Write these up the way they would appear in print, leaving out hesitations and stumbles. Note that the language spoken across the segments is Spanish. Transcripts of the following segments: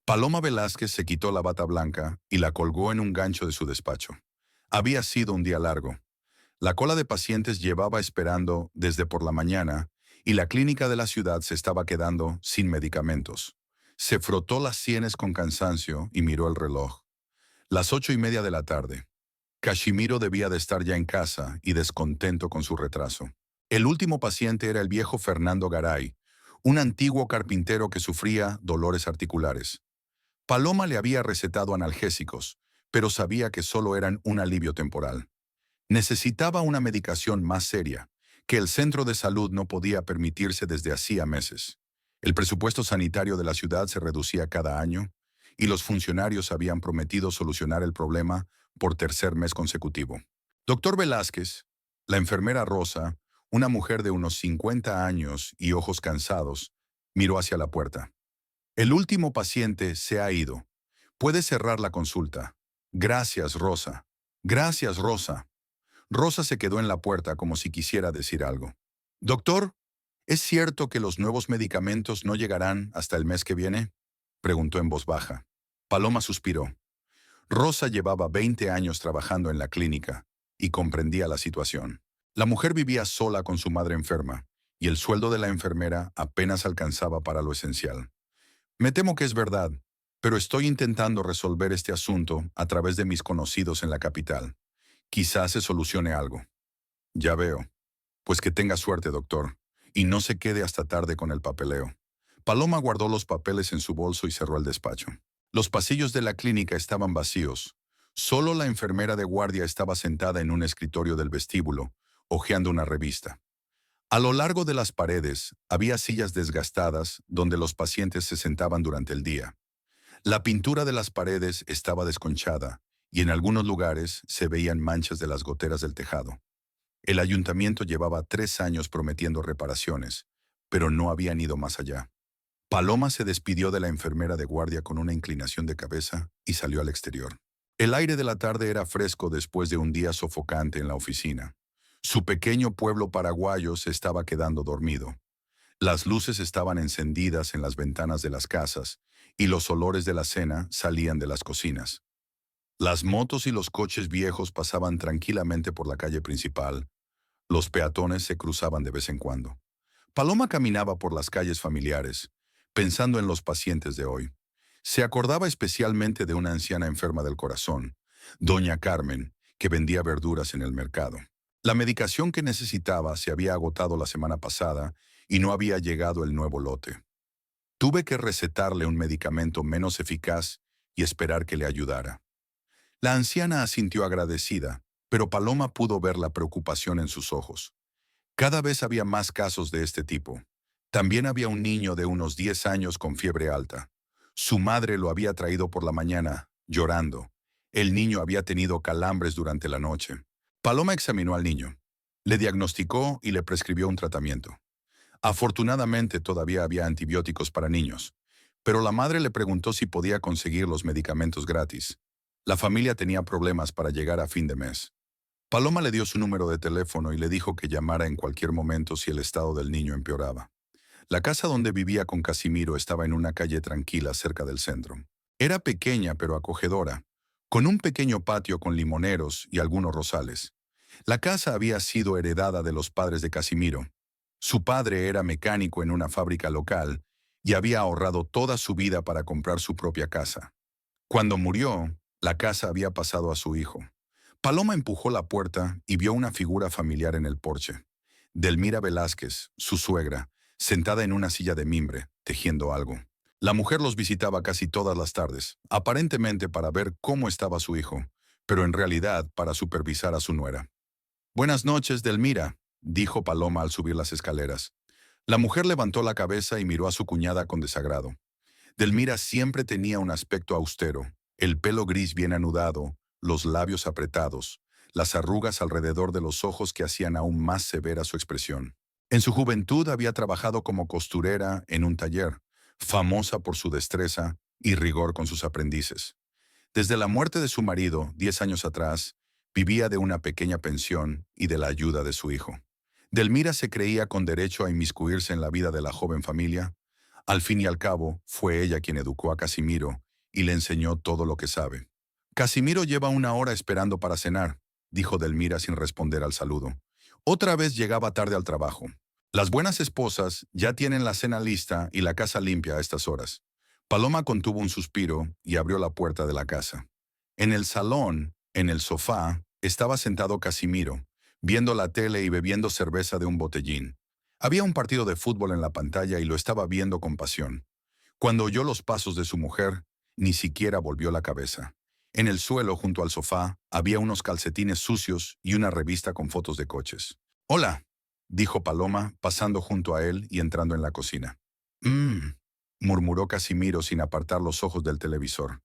Paloma Velázquez se quitó la bata blanca y la colgó en un gancho de su despacho. Había sido un día largo. La cola de pacientes llevaba esperando desde por la mañana y la clínica de la ciudad se estaba quedando sin medicamentos. Se frotó las sienes con cansancio y miró el reloj. Las 8:30 de la tarde. Cachimiro debía de estar ya en casa y descontento con su retraso. El último paciente era el viejo Fernando Garay, un antiguo carpintero que sufría dolores articulares. Paloma le había recetado analgésicos, pero sabía que solo eran un alivio temporal. Necesitaba una medicación más seria, que el centro de salud no podía permitirse desde hacía meses. El presupuesto sanitario de la ciudad se reducía cada año, y los funcionarios habían prometido solucionar el problema por tercer mes consecutivo. Doctor Velázquez, la enfermera Rosa, una mujer de unos 50 años y ojos cansados, miró hacia la puerta. El último paciente se ha ido. Puede cerrar la consulta. Gracias, Rosa. Gracias, Rosa. Rosa se quedó en la puerta como si quisiera decir algo. Doctor, ¿es cierto que los nuevos medicamentos no llegarán hasta el mes que viene? Preguntó en voz baja. Paloma suspiró. Rosa llevaba 20 años trabajando en la clínica y comprendía la situación. La mujer vivía sola con su madre enferma y el sueldo de la enfermera apenas alcanzaba para lo esencial. Me temo que es verdad, pero estoy intentando resolver este asunto a través de mis conocidos en la capital. Quizás se solucione algo. Ya veo. Pues que tenga suerte, doctor, y no se quede hasta tarde con el papeleo. Paloma guardó los papeles en su bolso y cerró el despacho. Los pasillos de la clínica estaban vacíos. Solo la enfermera de guardia estaba sentada en un escritorio del vestíbulo, hojeando una revista. A lo largo de las paredes había sillas desgastadas donde los pacientes se sentaban durante el día. La pintura de las paredes estaba desconchada y en algunos lugares se veían manchas de las goteras del tejado. El ayuntamiento llevaba 3 años prometiendo reparaciones, pero no habían ido más allá. Paloma se despidió de la enfermera de guardia con una inclinación de cabeza y salió al exterior. El aire de la tarde era fresco después de un día sofocante en la oficina. Su pequeño pueblo paraguayo se estaba quedando dormido. Las luces estaban encendidas en las ventanas de las casas y los olores de la cena salían de las cocinas. Las motos y los coches viejos pasaban tranquilamente por la calle principal. Los peatones se cruzaban de vez en cuando. Paloma caminaba por las calles familiares, pensando en los pacientes de hoy. Se acordaba especialmente de una anciana enferma del corazón, doña Carmen, que vendía verduras en el mercado. La medicación que necesitaba se había agotado la semana pasada y no había llegado el nuevo lote. Tuve que recetarle un medicamento menos eficaz y esperar que le ayudara. La anciana asintió agradecida, pero Paloma pudo ver la preocupación en sus ojos. Cada vez había más casos de este tipo. También había un niño de unos 10 años con fiebre alta. Su madre lo había traído por la mañana, llorando. El niño había tenido calambres durante la noche. Paloma examinó al niño. Le diagnosticó y le prescribió un tratamiento. Afortunadamente todavía había antibióticos para niños, pero la madre le preguntó si podía conseguir los medicamentos gratis. La familia tenía problemas para llegar a fin de mes. Paloma le dio su número de teléfono y le dijo que llamara en cualquier momento si el estado del niño empeoraba. La casa donde vivía con Casimiro estaba en una calle tranquila cerca del centro. Era pequeña pero acogedora, con un pequeño patio con limoneros y algunos rosales. La casa había sido heredada de los padres de Casimiro. Su padre era mecánico en una fábrica local y había ahorrado toda su vida para comprar su propia casa. Cuando murió, la casa había pasado a su hijo. Paloma empujó la puerta y vio una figura familiar en el porche. Delmira Velázquez, su suegra, sentada en una silla de mimbre, tejiendo algo. La mujer los visitaba casi todas las tardes, aparentemente para ver cómo estaba su hijo, pero en realidad para supervisar a su nuera. Buenas noches, Delmira, dijo Paloma al subir las escaleras. La mujer levantó la cabeza y miró a su cuñada con desagrado. Delmira siempre tenía un aspecto austero, el pelo gris bien anudado, los labios apretados, las arrugas alrededor de los ojos que hacían aún más severa su expresión. En su juventud había trabajado como costurera en un taller, famosa por su destreza y rigor con sus aprendices. Desde la muerte de su marido, 10 años atrás, vivía de una pequeña pensión y de la ayuda de su hijo. Delmira se creía con derecho a inmiscuirse en la vida de la joven familia, Al fin y al cabo, fue ella quien educó a Casimiro y le enseñó todo lo que sabe. Casimiro lleva 1 hora esperando para cenar, dijo Delmira sin responder al saludo. Otra vez llegaba tarde al trabajo. Las buenas esposas ya tienen la cena lista y la casa limpia a estas horas. Paloma contuvo un suspiro y abrió la puerta de la casa. En el salón, en el sofá, estaba sentado Casimiro, viendo la tele y bebiendo cerveza de un botellín. Había un partido de fútbol en la pantalla y lo estaba viendo con pasión. Cuando oyó los pasos de su mujer, ni siquiera volvió la cabeza. En el suelo, junto al sofá, había unos calcetines sucios y una revista con fotos de coches. «Hola», dijo Paloma, pasando junto a él y entrando en la cocina. «Mmm», murmuró Casimiro sin apartar los ojos del televisor.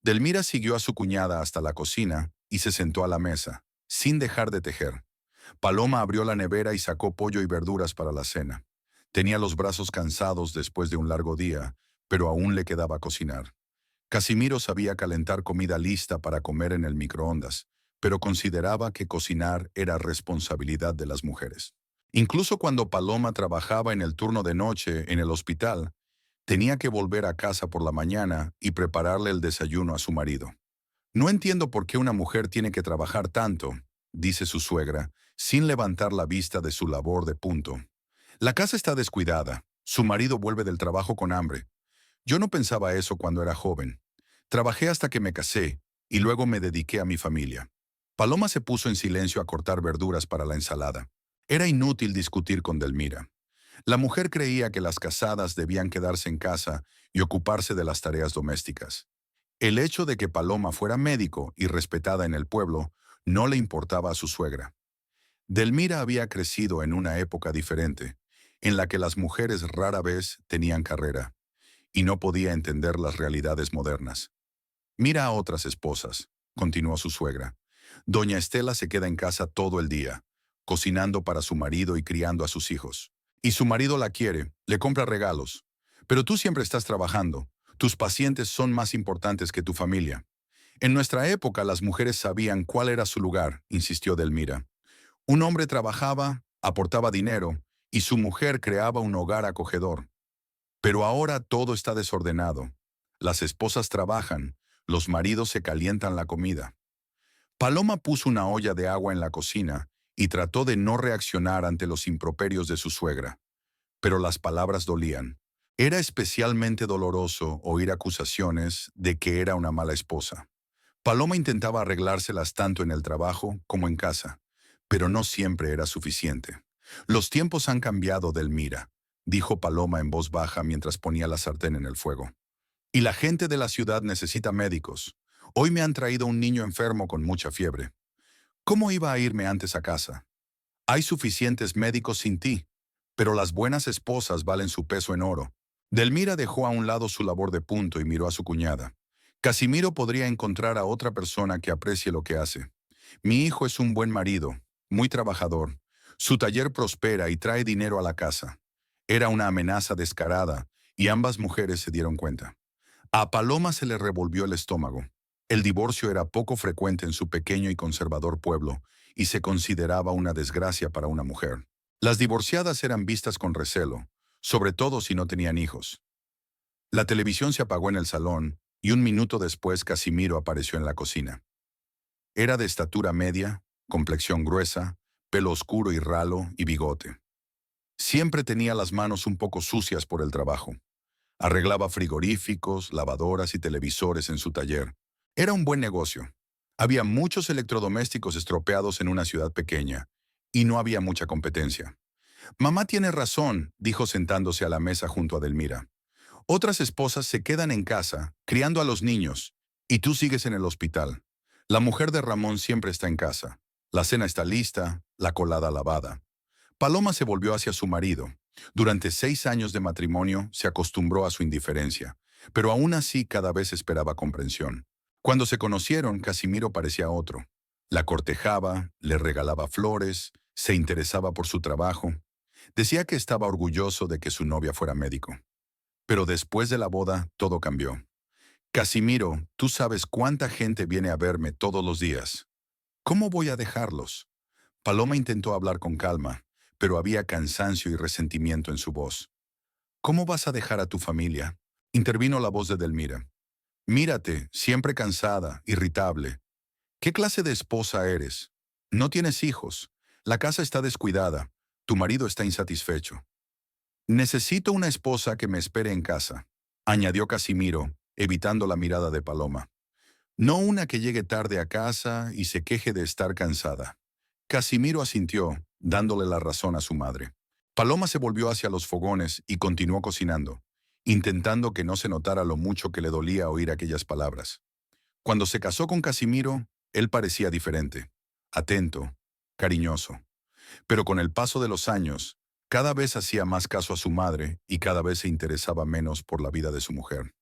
Delmira siguió a su cuñada hasta la cocina y se sentó a la mesa, sin dejar de tejer. Paloma abrió la nevera y sacó pollo y verduras para la cena. Tenía los brazos cansados después de un largo día, pero aún le quedaba cocinar. Casimiro sabía calentar comida lista para comer en el microondas, pero consideraba que cocinar era responsabilidad de las mujeres. Incluso cuando Paloma trabajaba en el turno de noche en el hospital, tenía que volver a casa por la mañana y prepararle el desayuno a su marido. «No entiendo por qué una mujer tiene que trabajar tanto», dice su suegra, sin levantar la vista de su labor de punto. «La casa está descuidada. Su marido vuelve del trabajo con hambre. Yo no pensaba eso cuando era joven. Trabajé hasta que me casé y luego me dediqué a mi familia». Paloma se puso en silencio a cortar verduras para la ensalada. Era inútil discutir con Delmira. La mujer creía que las casadas debían quedarse en casa y ocuparse de las tareas domésticas. El hecho de que Paloma fuera médico y respetada en el pueblo no le importaba a su suegra. Delmira había crecido en una época diferente, en la que las mujeres rara vez tenían carrera, y no podía entender las realidades modernas. «Mira a otras esposas», continuó su suegra. «Doña Estela se queda en casa todo el día, cocinando para su marido y criando a sus hijos. Y su marido la quiere, le compra regalos. Pero tú siempre estás trabajando. Tus pacientes son más importantes que tu familia». «En nuestra época las mujeres sabían cuál era su lugar», insistió Delmira. «Un hombre trabajaba, aportaba dinero, y su mujer creaba un hogar acogedor. Pero ahora todo está desordenado. Las esposas trabajan, los maridos se calientan la comida». Paloma puso una olla de agua en la cocina y trató de no reaccionar ante los improperios de su suegra. Pero las palabras dolían. Era especialmente doloroso oír acusaciones de que era una mala esposa. Paloma intentaba arreglárselas tanto en el trabajo como en casa, pero no siempre era suficiente. «Los tiempos han cambiado, Delmira», dijo Paloma en voz baja mientras ponía la sartén en el fuego. «Y la gente de la ciudad necesita médicos. Hoy me han traído un niño enfermo con mucha fiebre. ¿Cómo iba a irme antes a casa? Hay suficientes médicos sin ti, pero las buenas esposas valen su peso en oro». Delmira dejó a un lado su labor de punto y miró a su cuñada. «Casimiro podría encontrar a otra persona que aprecie lo que hace. Mi hijo es un buen marido, muy trabajador. Su taller prospera y trae dinero a la casa». Era una amenaza descarada, y ambas mujeres se dieron cuenta. A Paloma se le revolvió el estómago. El divorcio era poco frecuente en su pequeño y conservador pueblo, y se consideraba una desgracia para una mujer. Las divorciadas eran vistas con recelo, sobre todo si no tenían hijos. La televisión se apagó en el salón, y un minuto después Casimiro apareció en la cocina. Era de estatura media, complexión gruesa, pelo oscuro y ralo y bigote. Siempre tenía las manos un poco sucias por el trabajo. Arreglaba frigoríficos, lavadoras y televisores en su taller. Era un buen negocio. Había muchos electrodomésticos estropeados en una ciudad pequeña, y no había mucha competencia. «Mamá tiene razón», dijo sentándose a la mesa junto a Delmira. «Otras esposas se quedan en casa, criando a los niños, y tú sigues en el hospital. La mujer de Ramón siempre está en casa. La cena está lista, la colada lavada». Paloma se volvió hacia su marido. Durante 6 años de matrimonio se acostumbró a su indiferencia, pero aún así cada vez esperaba comprensión. Cuando se conocieron, Casimiro parecía otro. La cortejaba, le regalaba flores, se interesaba por su trabajo. Decía que estaba orgulloso de que su novia fuera médico. Pero después de la boda, todo cambió. «Casimiro, tú sabes cuánta gente viene a verme todos los días. ¿Cómo voy a dejarlos?». Paloma intentó hablar con calma, pero había cansancio y resentimiento en su voz. ¿Cómo vas a dejar a tu familia? Intervino la voz de Delmira. Mírate, siempre cansada, irritable. ¿Qué clase de esposa eres? No tienes hijos. La casa está descuidada. Tu marido está insatisfecho. Necesito una esposa que me espere en casa, añadió Casimiro, evitando la mirada de Paloma. No una que llegue tarde a casa y se queje de estar cansada. Casimiro asintió, dándole la razón a su madre. Paloma se volvió hacia los fogones y continuó cocinando, intentando que no se notara lo mucho que le dolía oír aquellas palabras. Cuando se casó con Casimiro, él parecía diferente, atento, cariñoso. Pero con el paso de los años, cada vez hacía más caso a su madre y cada vez se interesaba menos por la vida de su mujer.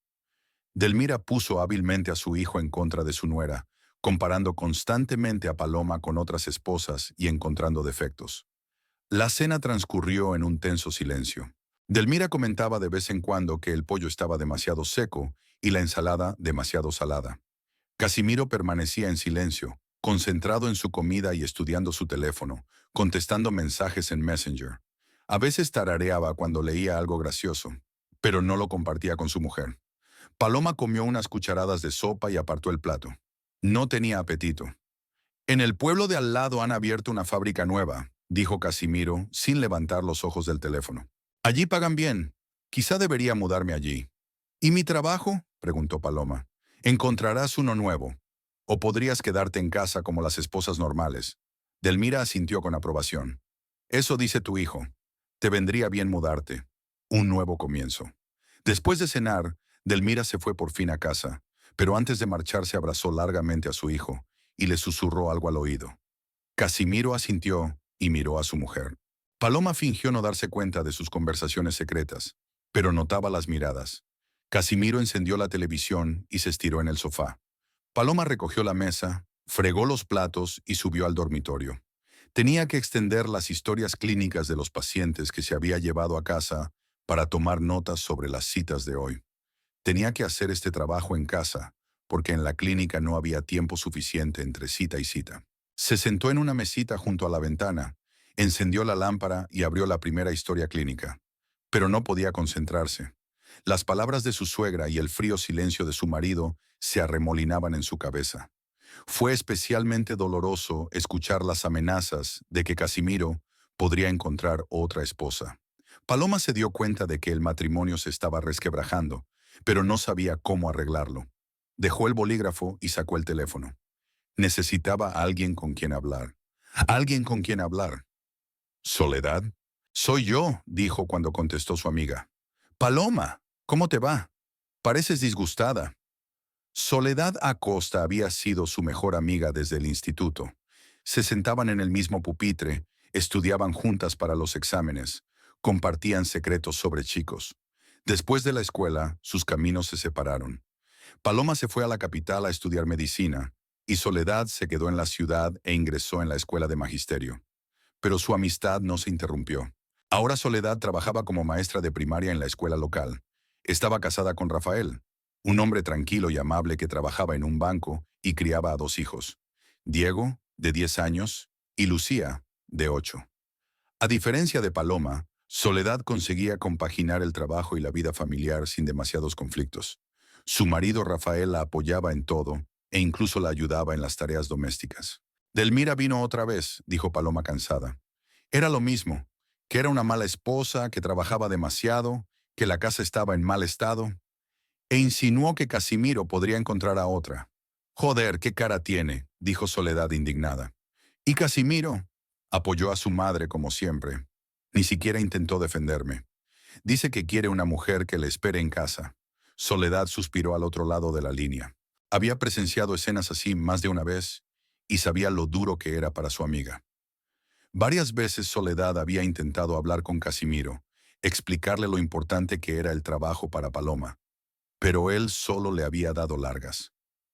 Delmira puso hábilmente a su hijo en contra de su nuera, comparando constantemente a Paloma con otras esposas y encontrando defectos. La cena transcurrió en un tenso silencio. Delmira comentaba de vez en cuando que el pollo estaba demasiado seco y la ensalada demasiado salada. Casimiro permanecía en silencio, concentrado en su comida y estudiando su teléfono, contestando mensajes en Messenger. A veces tarareaba cuando leía algo gracioso, pero no lo compartía con su mujer. Paloma comió unas cucharadas de sopa y apartó el plato. No tenía apetito. En el pueblo de al lado han abierto una fábrica nueva, dijo Casimiro, sin levantar los ojos del teléfono. Allí pagan bien. Quizá debería mudarme allí. ¿Y mi trabajo? Preguntó Paloma. Encontrarás uno nuevo. O podrías quedarte en casa como las esposas normales. Delmira asintió con aprobación. Eso dice tu hijo. Te vendría bien mudarte. Un nuevo comienzo. Después de cenar, Delmira se fue por fin a casa, pero antes de marcharse abrazó largamente a su hijo y le susurró algo al oído. Casimiro asintió y miró a su mujer. Paloma fingió no darse cuenta de sus conversaciones secretas, pero notaba las miradas. Casimiro encendió la televisión y se estiró en el sofá. Paloma recogió la mesa, fregó los platos y subió al dormitorio. Tenía que extender las historias clínicas de los pacientes que se había llevado a casa para tomar notas sobre las citas de hoy. Tenía que hacer este trabajo en casa, porque en la clínica no había tiempo suficiente entre cita y cita. Se sentó en una mesita junto a la ventana, encendió la lámpara y abrió la primera historia clínica. Pero no podía concentrarse. Las palabras de su suegra y el frío silencio de su marido se arremolinaban en su cabeza. Fue especialmente doloroso escuchar las amenazas de que Casimiro podría encontrar otra esposa. Paloma se dio cuenta de que el matrimonio se estaba resquebrajando, pero no sabía cómo arreglarlo. Dejó el bolígrafo y sacó el teléfono. Necesitaba a alguien con quien hablar. Alguien con quien hablar. ¿Soledad? Soy yo, dijo cuando contestó su amiga. Paloma, ¿cómo te va? Pareces disgustada. Soledad Acosta había sido su mejor amiga desde el instituto. Se sentaban en el mismo pupitre, estudiaban juntas para los exámenes, compartían secretos sobre chicos. Después de la escuela, sus caminos se separaron. Paloma se fue a la capital a estudiar medicina, y Soledad se quedó en la ciudad e ingresó en la escuela de magisterio. Pero su amistad no se interrumpió. Ahora Soledad trabajaba como maestra de primaria en la escuela local. Estaba casada con Rafael, un hombre tranquilo y amable que trabajaba en un banco y criaba a 2 hijos, Diego, de 10 años, y Lucía, de 8. A diferencia de Paloma, Soledad conseguía compaginar el trabajo y la vida familiar sin demasiados conflictos. Su marido Rafael la apoyaba en todo e incluso la ayudaba en las tareas domésticas. Delmira vino otra vez, dijo Paloma cansada. Era lo mismo, que era una mala esposa, que trabajaba demasiado, que la casa estaba en mal estado, e insinuó que Casimiro podría encontrar a otra. Joder, qué cara tiene, dijo Soledad indignada. Y Casimiro apoyó a su madre como siempre. Ni siquiera intentó defenderme. Dice que quiere una mujer que le espere en casa. Soledad suspiró al otro lado de la línea. Había presenciado escenas así más de una vez y sabía lo duro que era para su amiga. Varias veces Soledad había intentado hablar con Casimiro, explicarle lo importante que era el trabajo para Paloma, pero él solo le había dado largas.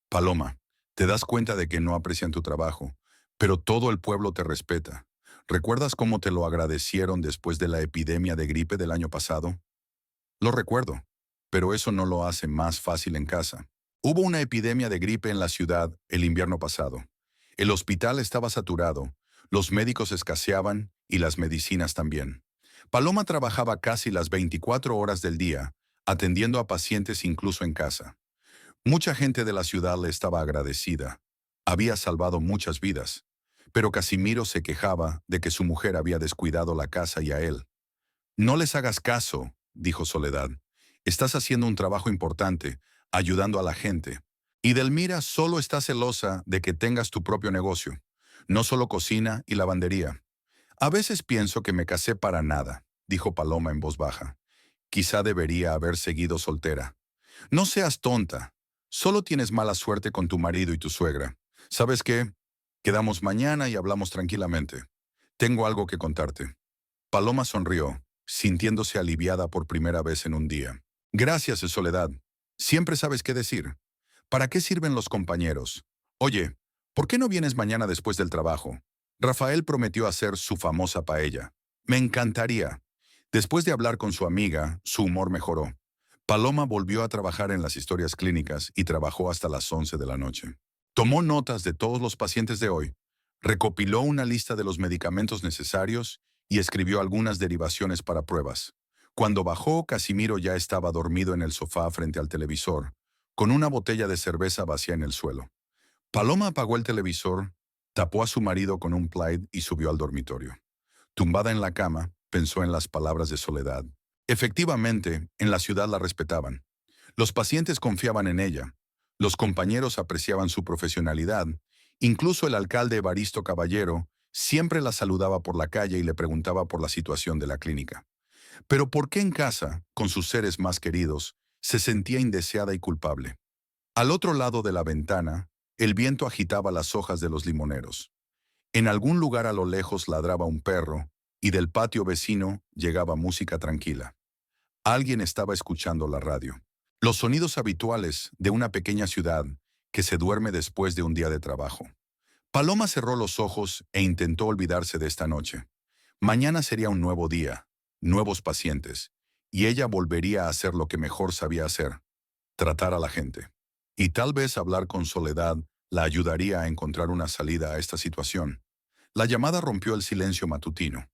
Paloma, te das cuenta de que no aprecian tu trabajo, pero todo el pueblo te respeta. ¿Recuerdas cómo te lo agradecieron después de la epidemia de gripe del año pasado? Lo recuerdo, pero eso no lo hace más fácil en casa. Hubo una epidemia de gripe en la ciudad el invierno pasado. El hospital estaba saturado, los médicos escaseaban y las medicinas también. Paloma trabajaba casi las 24 horas del día, atendiendo a pacientes incluso en casa. Mucha gente de la ciudad le estaba agradecida. Había salvado muchas vidas. Pero Casimiro se quejaba de que su mujer había descuidado la casa y a él. No les hagas caso, dijo Soledad. Estás haciendo un trabajo importante, ayudando a la gente. Y Delmira solo está celosa de que tengas tu propio negocio, no solo cocina y lavandería. A veces pienso que me casé para nada, dijo Paloma en voz baja. Quizá debería haber seguido soltera. No seas tonta. Solo tienes mala suerte con tu marido y tu suegra. ¿Sabes qué? Quedamos mañana y hablamos tranquilamente. Tengo algo que contarte. Paloma sonrió, sintiéndose aliviada por primera vez en un día. Gracias, Soledad. Siempre sabes qué decir. ¿Para qué sirven los compañeros? Oye, ¿por qué no vienes mañana después del trabajo? Rafael prometió hacer su famosa paella. Me encantaría. Después de hablar con su amiga, su humor mejoró. Paloma volvió a trabajar en las historias clínicas y trabajó hasta las 11 de la noche. Tomó notas de todos los pacientes de hoy, recopiló una lista de los medicamentos necesarios y escribió algunas derivaciones para pruebas. Cuando bajó, Casimiro ya estaba dormido en el sofá frente al televisor, con una botella de cerveza vacía en el suelo. Paloma apagó el televisor, tapó a su marido con un plaid y subió al dormitorio. Tumbada en la cama, pensó en las palabras de Soledad. Efectivamente, en la ciudad la respetaban. Los pacientes confiaban en ella. Los compañeros apreciaban su profesionalidad. Incluso el alcalde Evaristo Caballero siempre la saludaba por la calle y le preguntaba por la situación de la clínica. Pero ¿por qué en casa, con sus seres más queridos, se sentía indeseada y culpable? Al otro lado de la ventana, el viento agitaba las hojas de los limoneros. En algún lugar a lo lejos ladraba un perro, y del patio vecino llegaba música tranquila. Alguien estaba escuchando la radio. Los sonidos habituales de una pequeña ciudad que se duerme después de un día de trabajo. Paloma cerró los ojos e intentó olvidarse de esta noche. Mañana sería un nuevo día, nuevos pacientes, y ella volvería a hacer lo que mejor sabía hacer, tratar a la gente. Y tal vez hablar con Soledad la ayudaría a encontrar una salida a esta situación. La llamada rompió el silencio matutino.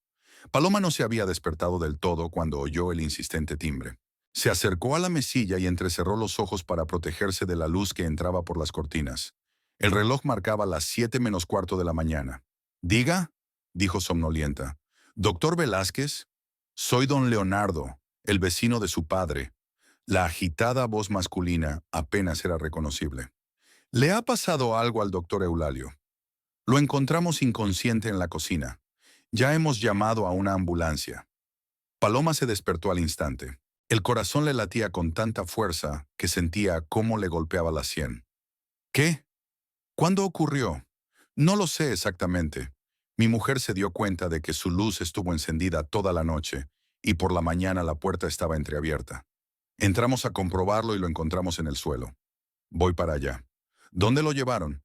Paloma no se había despertado del todo cuando oyó el insistente timbre. Se acercó a la mesilla y entrecerró los ojos para protegerse de la luz que entraba por las cortinas. El reloj marcaba las 7 menos cuarto de la mañana. «Diga», dijo somnolienta. «¿Doctor Velázquez?» «Soy don Leonardo, el vecino de su padre». La agitada voz masculina apenas era reconocible. «¿Le ha pasado algo al doctor Eulalio?» «Lo encontramos inconsciente en la cocina. Ya hemos llamado a una ambulancia». Paloma se despertó al instante. El corazón le latía con tanta fuerza que sentía cómo le golpeaba la sien. «¿Qué? ¿Cuándo ocurrió?» «No lo sé exactamente. Mi mujer se dio cuenta de que su luz estuvo encendida toda la noche y por la mañana la puerta estaba entreabierta. Entramos a comprobarlo y lo encontramos en el suelo. Voy para allá». «¿Dónde lo llevaron?»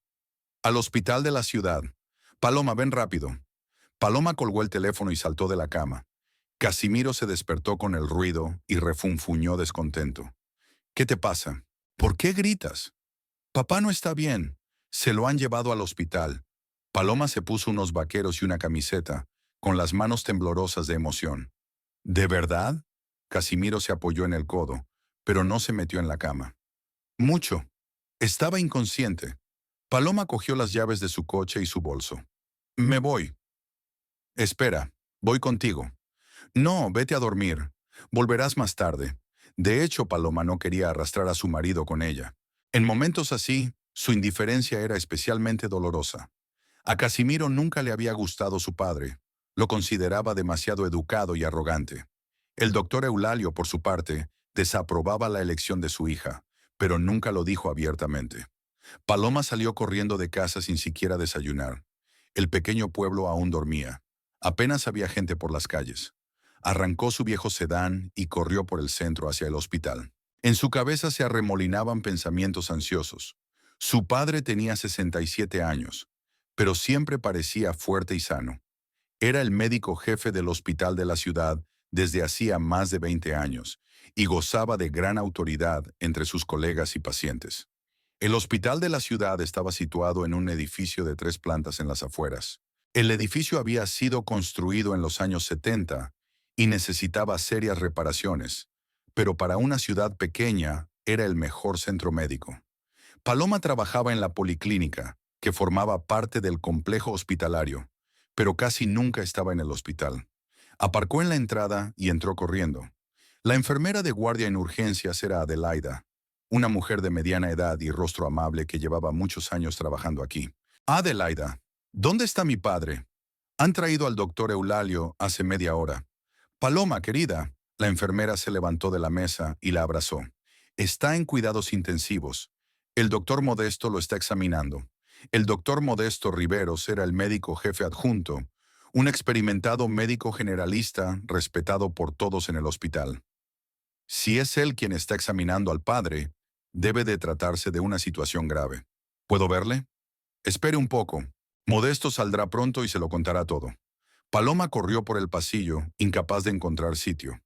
«Al hospital de la ciudad. Paloma, ven rápido». Paloma colgó el teléfono y saltó de la cama. Casimiro se despertó con el ruido y refunfuñó descontento. «¿Qué te pasa? ¿Por qué gritas?» «Papá no está bien. Se lo han llevado al hospital». Paloma se puso unos vaqueros y una camiseta, con las manos temblorosas de emoción. «¿De verdad?» Casimiro se apoyó en el codo, pero no se metió en la cama. «Mucho. Estaba inconsciente». Paloma cogió las llaves de su coche y su bolso. «Me voy». «Espera, voy contigo». «No, vete a dormir. Volverás más tarde». De hecho, Paloma no quería arrastrar a su marido con ella. En momentos así, su indiferencia era especialmente dolorosa. A Casimiro nunca le había gustado su padre. Lo consideraba demasiado educado y arrogante. El doctor Eulalio, por su parte, desaprobaba la elección de su hija, pero nunca lo dijo abiertamente. Paloma salió corriendo de casa sin siquiera desayunar. El pequeño pueblo aún dormía. Apenas había gente por las calles. Arrancó su viejo sedán y corrió por el centro hacia el hospital. En su cabeza se arremolinaban pensamientos ansiosos. Su padre tenía 67 años, pero siempre parecía fuerte y sano. Era el médico jefe del hospital de la ciudad desde hacía más de 20 años y gozaba de gran autoridad entre sus colegas y pacientes. El hospital de la ciudad estaba situado en un edificio de 3 plantas en las afueras. El edificio había sido construido en los años 70 y necesitaba serias reparaciones, pero para una ciudad pequeña era el mejor centro médico. Paloma trabajaba en la policlínica, que formaba parte del complejo hospitalario, pero casi nunca estaba en el hospital. Aparcó en la entrada y entró corriendo. La enfermera de guardia en urgencias era Adelaida, una mujer de mediana edad y rostro amable que llevaba muchos años trabajando aquí. Adelaida, ¿dónde está mi padre? Han traído al doctor Eulalio hace media hora. Paloma, querida. La enfermera se levantó de la mesa y la abrazó. Está en cuidados intensivos. El doctor Modesto lo está examinando. El doctor Modesto Riveros era el médico jefe adjunto, un experimentado médico generalista respetado por todos en el hospital. Si es él quien está examinando al padre, debe de tratarse de una situación grave. ¿Puedo verle? Espere un poco. Modesto saldrá pronto y se lo contará todo. Paloma corrió por el pasillo, incapaz de encontrar sitio.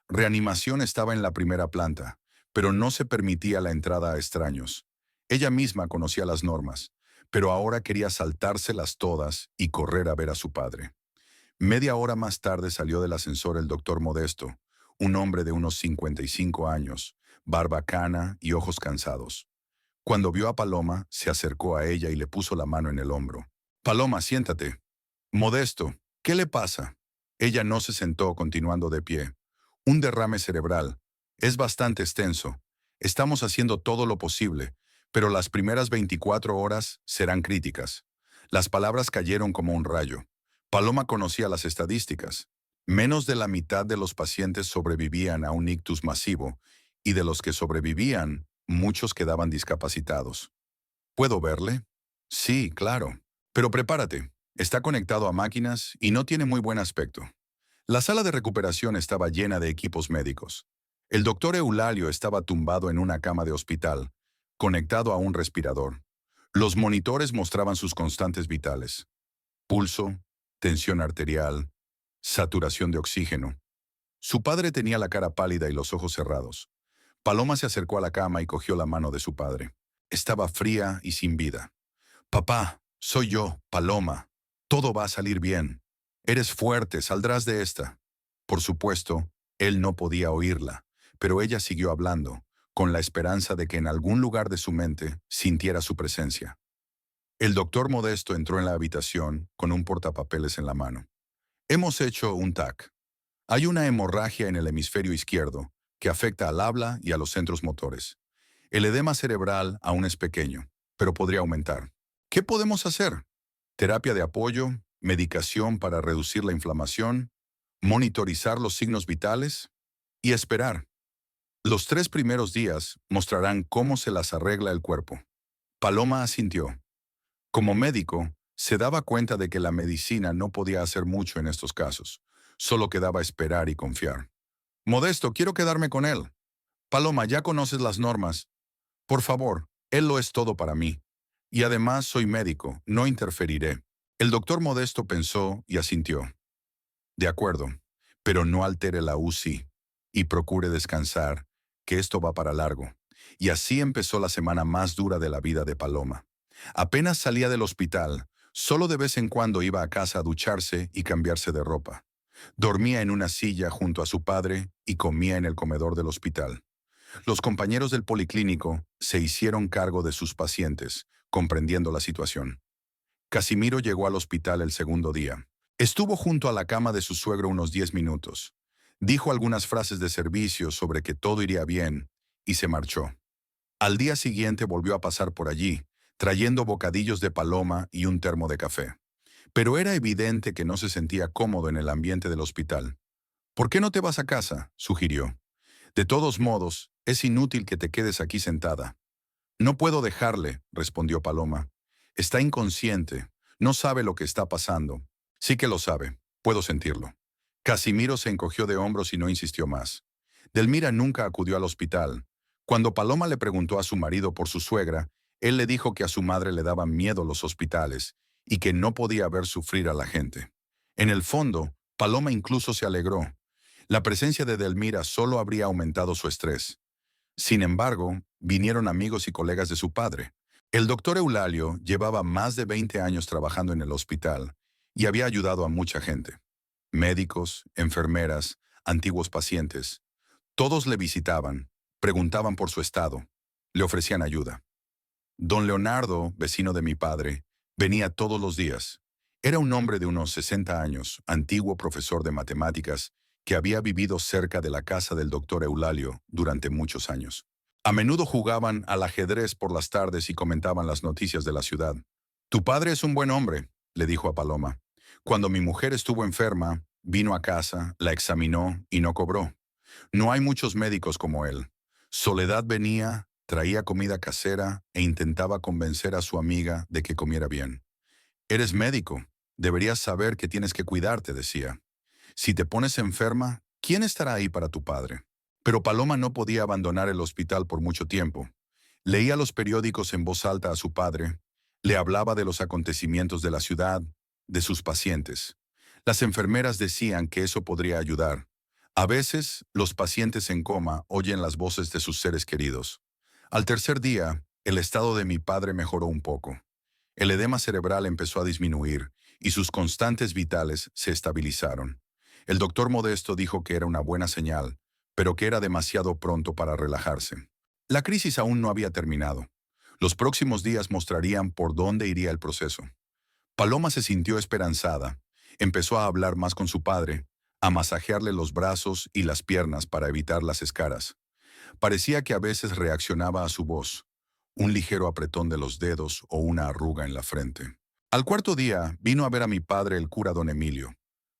Reanimación estaba en la primera planta, pero no se permitía la entrada a extraños. Ella misma conocía las normas, pero ahora quería saltárselas todas y correr a ver a su padre. Media hora más tarde salió del ascensor el doctor Modesto, un hombre de unos 55 años, barba cana y ojos cansados. Cuando vio a Paloma, se acercó a ella y le puso la mano en el hombro. Paloma, siéntate. Modesto, ¿qué le pasa? Ella no se sentó, continuando de pie. Un derrame cerebral. Es bastante extenso. Estamos haciendo todo lo posible, pero las primeras 24 horas serán críticas. Las palabras cayeron como un rayo. Paloma conocía las estadísticas. Menos de la mitad de los pacientes sobrevivían a un ictus masivo, y de los que sobrevivían, muchos quedaban discapacitados. ¿Puedo verle? Sí, claro. Pero prepárate. Está conectado a máquinas y no tiene muy buen aspecto. La sala de recuperación estaba llena de equipos médicos. El doctor Eulalio estaba tumbado en una cama de hospital, conectado a un respirador. Los monitores mostraban sus constantes vitales: pulso, tensión arterial, saturación de oxígeno. Su padre tenía la cara pálida y los ojos cerrados. Paloma se acercó a la cama y cogió la mano de su padre. Estaba fría y sin vida. Papá, soy yo, Paloma. Todo va a salir bien. Eres fuerte, saldrás de esta. Por supuesto, él no podía oírla, pero ella siguió hablando, con la esperanza de que en algún lugar de su mente sintiera su presencia. El doctor Modesto entró en la habitación con un portapapeles en la mano. Hemos hecho un TAC. Hay una hemorragia en el hemisferio izquierdo que afecta al habla y a los centros motores. El edema cerebral aún es pequeño, pero podría aumentar. ¿Qué podemos hacer? Terapia de apoyo, medicación para reducir la inflamación, monitorizar los signos vitales y esperar. Los 3 primeros días mostrarán cómo se las arregla el cuerpo. Paloma asintió. Como médico, se daba cuenta de que la medicina no podía hacer mucho en estos casos. Solo quedaba esperar y confiar. Modesto, quiero quedarme con él. Paloma, ya conoces las normas. Por favor, él lo es todo para mí. Y además soy médico, no interferiré. El doctor Modesto pensó y asintió. De acuerdo, pero no altere la UCI y procure descansar, que esto va para largo. Y así empezó la semana más dura de la vida de Paloma. Apenas salía del hospital, solo de vez en cuando iba a casa a ducharse y cambiarse de ropa. Dormía en una silla junto a su padre y comía en el comedor del hospital. Los compañeros del policlínico se hicieron cargo de sus pacientes, comprendiendo la situación. Casimiro llegó al hospital el segundo día. Estuvo junto a la cama de su suegro unos 10 minutos. Dijo algunas frases de servicio sobre que todo iría bien y se marchó. Al día siguiente volvió a pasar por allí, trayendo bocadillos de paloma y un termo de café. Pero era evidente que no se sentía cómodo en el ambiente del hospital. ¿Por qué no te vas a casa?, sugirió. De todos modos, es inútil que te quedes aquí sentada. No puedo dejarle, respondió Paloma. Está inconsciente, no sabe lo que está pasando. Sí que lo sabe, puedo sentirlo. Casimiro se encogió de hombros y no insistió más. Delmira nunca acudió al hospital. Cuando Paloma le preguntó a su marido por su suegra, él le dijo que a su madre le daban miedo los hospitales y que no podía ver sufrir a la gente. En el fondo, Paloma incluso se alegró. La presencia de Delmira solo habría aumentado su estrés. Sin embargo, vinieron amigos y colegas de su padre. El doctor Eulalio llevaba más de 20 años trabajando en el hospital y había ayudado a mucha gente. Médicos, enfermeras, antiguos pacientes. Todos le visitaban, preguntaban por su estado, le ofrecían ayuda. Don Leonardo, vecino de mi padre, venía todos los días. Era un hombre de unos 60 años, antiguo profesor de matemáticas, que había vivido cerca de la casa del doctor Eulalio durante muchos años. A menudo jugaban al ajedrez por las tardes y comentaban las noticias de la ciudad. Tu padre es un buen hombre, le dijo a Paloma. Cuando mi mujer estuvo enferma, vino a casa, la examinó y no cobró. No hay muchos médicos como él. Soledad venía, traía comida casera e intentaba convencer a su amiga de que comiera bien. Eres médico, deberías saber que tienes que cuidarte, decía. Si te pones enferma, ¿quién estará ahí para tu padre? Pero Paloma no podía abandonar el hospital por mucho tiempo. Leía los periódicos en voz alta a su padre, le hablaba de los acontecimientos de la ciudad, de sus pacientes. Las enfermeras decían que eso podría ayudar. A veces, los pacientes en coma oyen las voces de sus seres queridos. Al tercer día, el estado de mi padre mejoró un poco. El edema cerebral empezó a disminuir y sus constantes vitales se estabilizaron. El doctor Modesto dijo que era una buena señal, pero que era demasiado pronto para relajarse. La crisis aún no había terminado. Los próximos días mostrarían por dónde iría el proceso. Paloma se sintió esperanzada. Empezó a hablar más con su padre, a masajearle los brazos y las piernas para evitar las escaras. Parecía que a veces reaccionaba a su voz, un ligero apretón de los dedos o una arruga en la frente. Al cuarto día vino a ver a mi padre el cura don Emilio,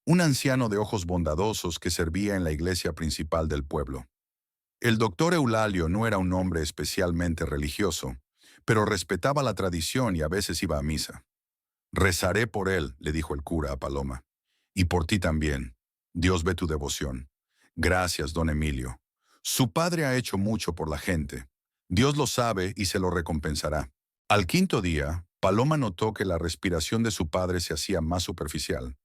un anciano de ojos bondadosos que servía en la iglesia principal del pueblo. El doctor Eulalio no era un hombre especialmente religioso, pero respetaba la tradición y a veces iba a misa. Rezaré por él, le dijo el cura a Paloma. Y por ti también. Dios ve tu devoción. Gracias, don Emilio. Su padre ha hecho mucho por la gente. Dios lo sabe y se lo recompensará. Al quinto día, Paloma notó que la respiración de su padre se hacía más superficial.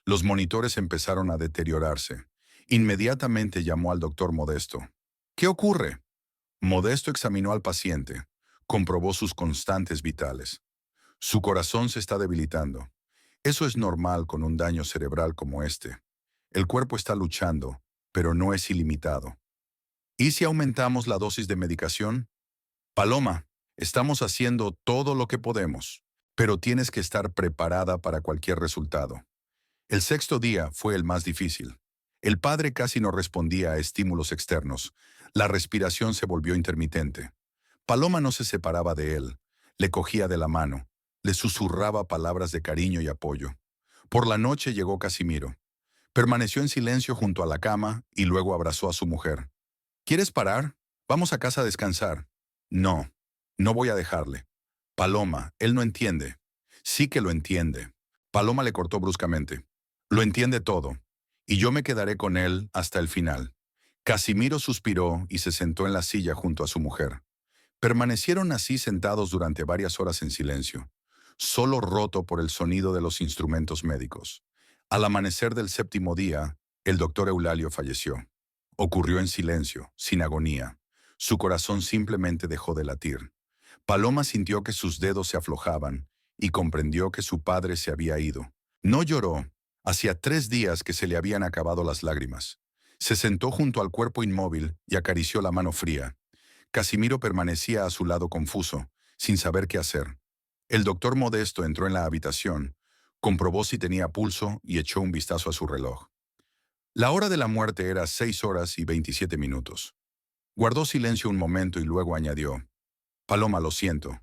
Los monitores empezaron a deteriorarse. Inmediatamente llamó al doctor Modesto. ¿Qué ocurre? Modesto examinó al paciente. Comprobó sus constantes vitales. Su corazón se está debilitando. Eso es normal con un daño cerebral como este. El cuerpo está luchando, pero no es ilimitado. ¿Y si aumentamos la dosis de medicación? Paloma, estamos haciendo todo lo que podemos, pero tienes que estar preparada para cualquier resultado. El sexto día fue el más difícil. El padre casi no respondía a estímulos externos. La respiración se volvió intermitente. Paloma no se separaba de él. Le cogía de la mano. Le susurraba palabras de cariño y apoyo. Por la noche llegó Casimiro. Permaneció en silencio junto a la cama y luego abrazó a su mujer. ¿Quieres parar? Vamos a casa a descansar. No, no voy a dejarle. Paloma, él no entiende. Sí que lo entiende. Paloma le cortó bruscamente. Lo entiende todo. Y yo me quedaré con él hasta el final. Casimiro suspiró y se sentó en la silla junto a su mujer. Permanecieron así sentados durante varias horas en silencio, solo roto por el sonido de los instrumentos médicos. Al amanecer del séptimo día, el doctor Eulalio falleció. Ocurrió en silencio, sin agonía. Su corazón simplemente dejó de latir. Paloma sintió que sus dedos se aflojaban y comprendió que su padre se había ido. No lloró. Hacía 3 días que se le habían acabado las lágrimas. Se sentó junto al cuerpo inmóvil y acarició la mano fría. Casimiro permanecía a su lado confuso, sin saber qué hacer. El doctor Modesto entró en la habitación, comprobó si tenía pulso y echó un vistazo a su reloj. La hora de la muerte era 6 horas y 27 minutos. Guardó silencio un momento y luego añadió: Paloma, lo siento.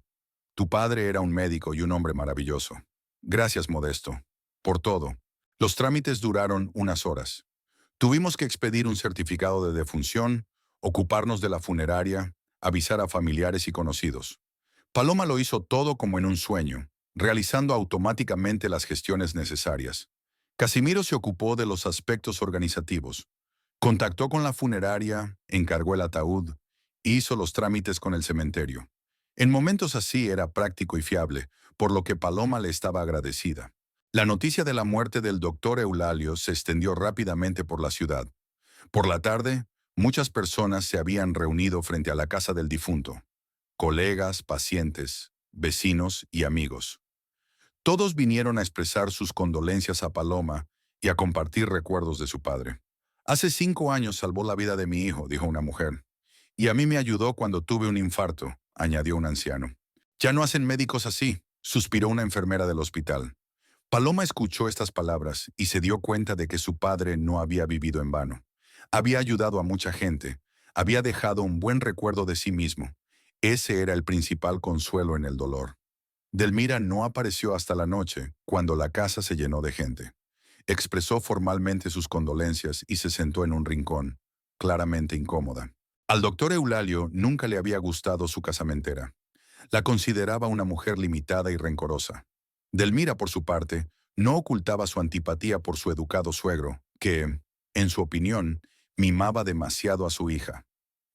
Tu padre era un médico y un hombre maravilloso. Gracias, Modesto, por todo. Los trámites duraron unas horas. Tuvimos que expedir un certificado de defunción, ocuparnos de la funeraria, avisar a familiares y conocidos. Paloma lo hizo todo como en un sueño, realizando automáticamente las gestiones necesarias. Casimiro se ocupó de los aspectos organizativos. Contactó con la funeraria, encargó el ataúd, hizo los trámites con el cementerio. En momentos así era práctico y fiable, por lo que Paloma le estaba agradecida. La noticia de la muerte del doctor Eulalio se extendió rápidamente por la ciudad. Por la tarde, muchas personas se habían reunido frente a la casa del difunto. Colegas, pacientes, vecinos y amigos. Todos vinieron a expresar sus condolencias a Paloma y a compartir recuerdos de su padre. Hace 5 años salvó la vida de mi hijo, dijo una mujer. Y a mí me ayudó cuando tuve un infarto, añadió un anciano. Ya no hacen médicos así, suspiró una enfermera del hospital. Paloma escuchó estas palabras y se dio cuenta de que su padre no había vivido en vano. Había ayudado a mucha gente, había dejado un buen recuerdo de sí mismo. Ese era el principal consuelo en el dolor. Delmira no apareció hasta la noche, cuando la casa se llenó de gente. Expresó formalmente sus condolencias y se sentó en un rincón, claramente incómoda. Al doctor Eulalio nunca le había gustado su casamentera. La consideraba una mujer limitada y rencorosa. Delmira, por su parte, no ocultaba su antipatía por su educado suegro, que, en su opinión, mimaba demasiado a su hija.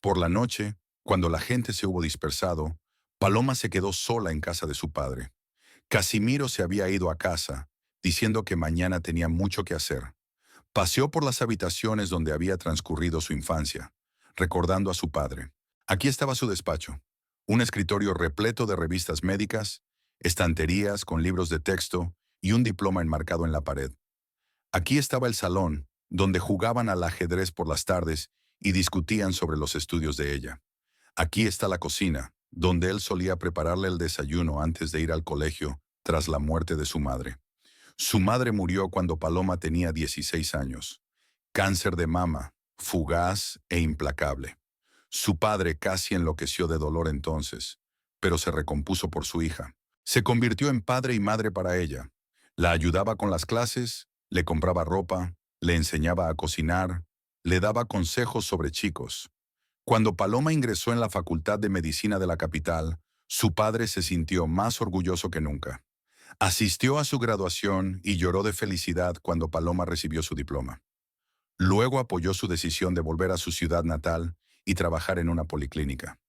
Por la noche, cuando la gente se hubo dispersado, Paloma se quedó sola en casa de su padre. Casimiro se había ido a casa, diciendo que mañana tenía mucho que hacer. Paseó por las habitaciones donde había transcurrido su infancia, recordando a su padre. Aquí estaba su despacho, un escritorio repleto de revistas médicas, estanterías con libros de texto y un diploma enmarcado en la pared. Aquí estaba el salón, donde jugaban al ajedrez por las tardes y discutían sobre los estudios de ella. Aquí está la cocina, donde él solía prepararle el desayuno antes de ir al colegio tras la muerte de su madre. Su madre murió cuando Paloma tenía 16 años. Cáncer de mama, fugaz e implacable. Su padre casi enloqueció de dolor entonces, pero se recompuso por su hija. Se convirtió en padre y madre para ella. La ayudaba con las clases, le compraba ropa, le enseñaba a cocinar, le daba consejos sobre chicos. Cuando Paloma ingresó en la Facultad de Medicina de la capital, su padre se sintió más orgulloso que nunca. Asistió a su graduación y lloró de felicidad cuando Paloma recibió su diploma. Luego apoyó su decisión de volver a su ciudad natal y trabajar en una policlínica.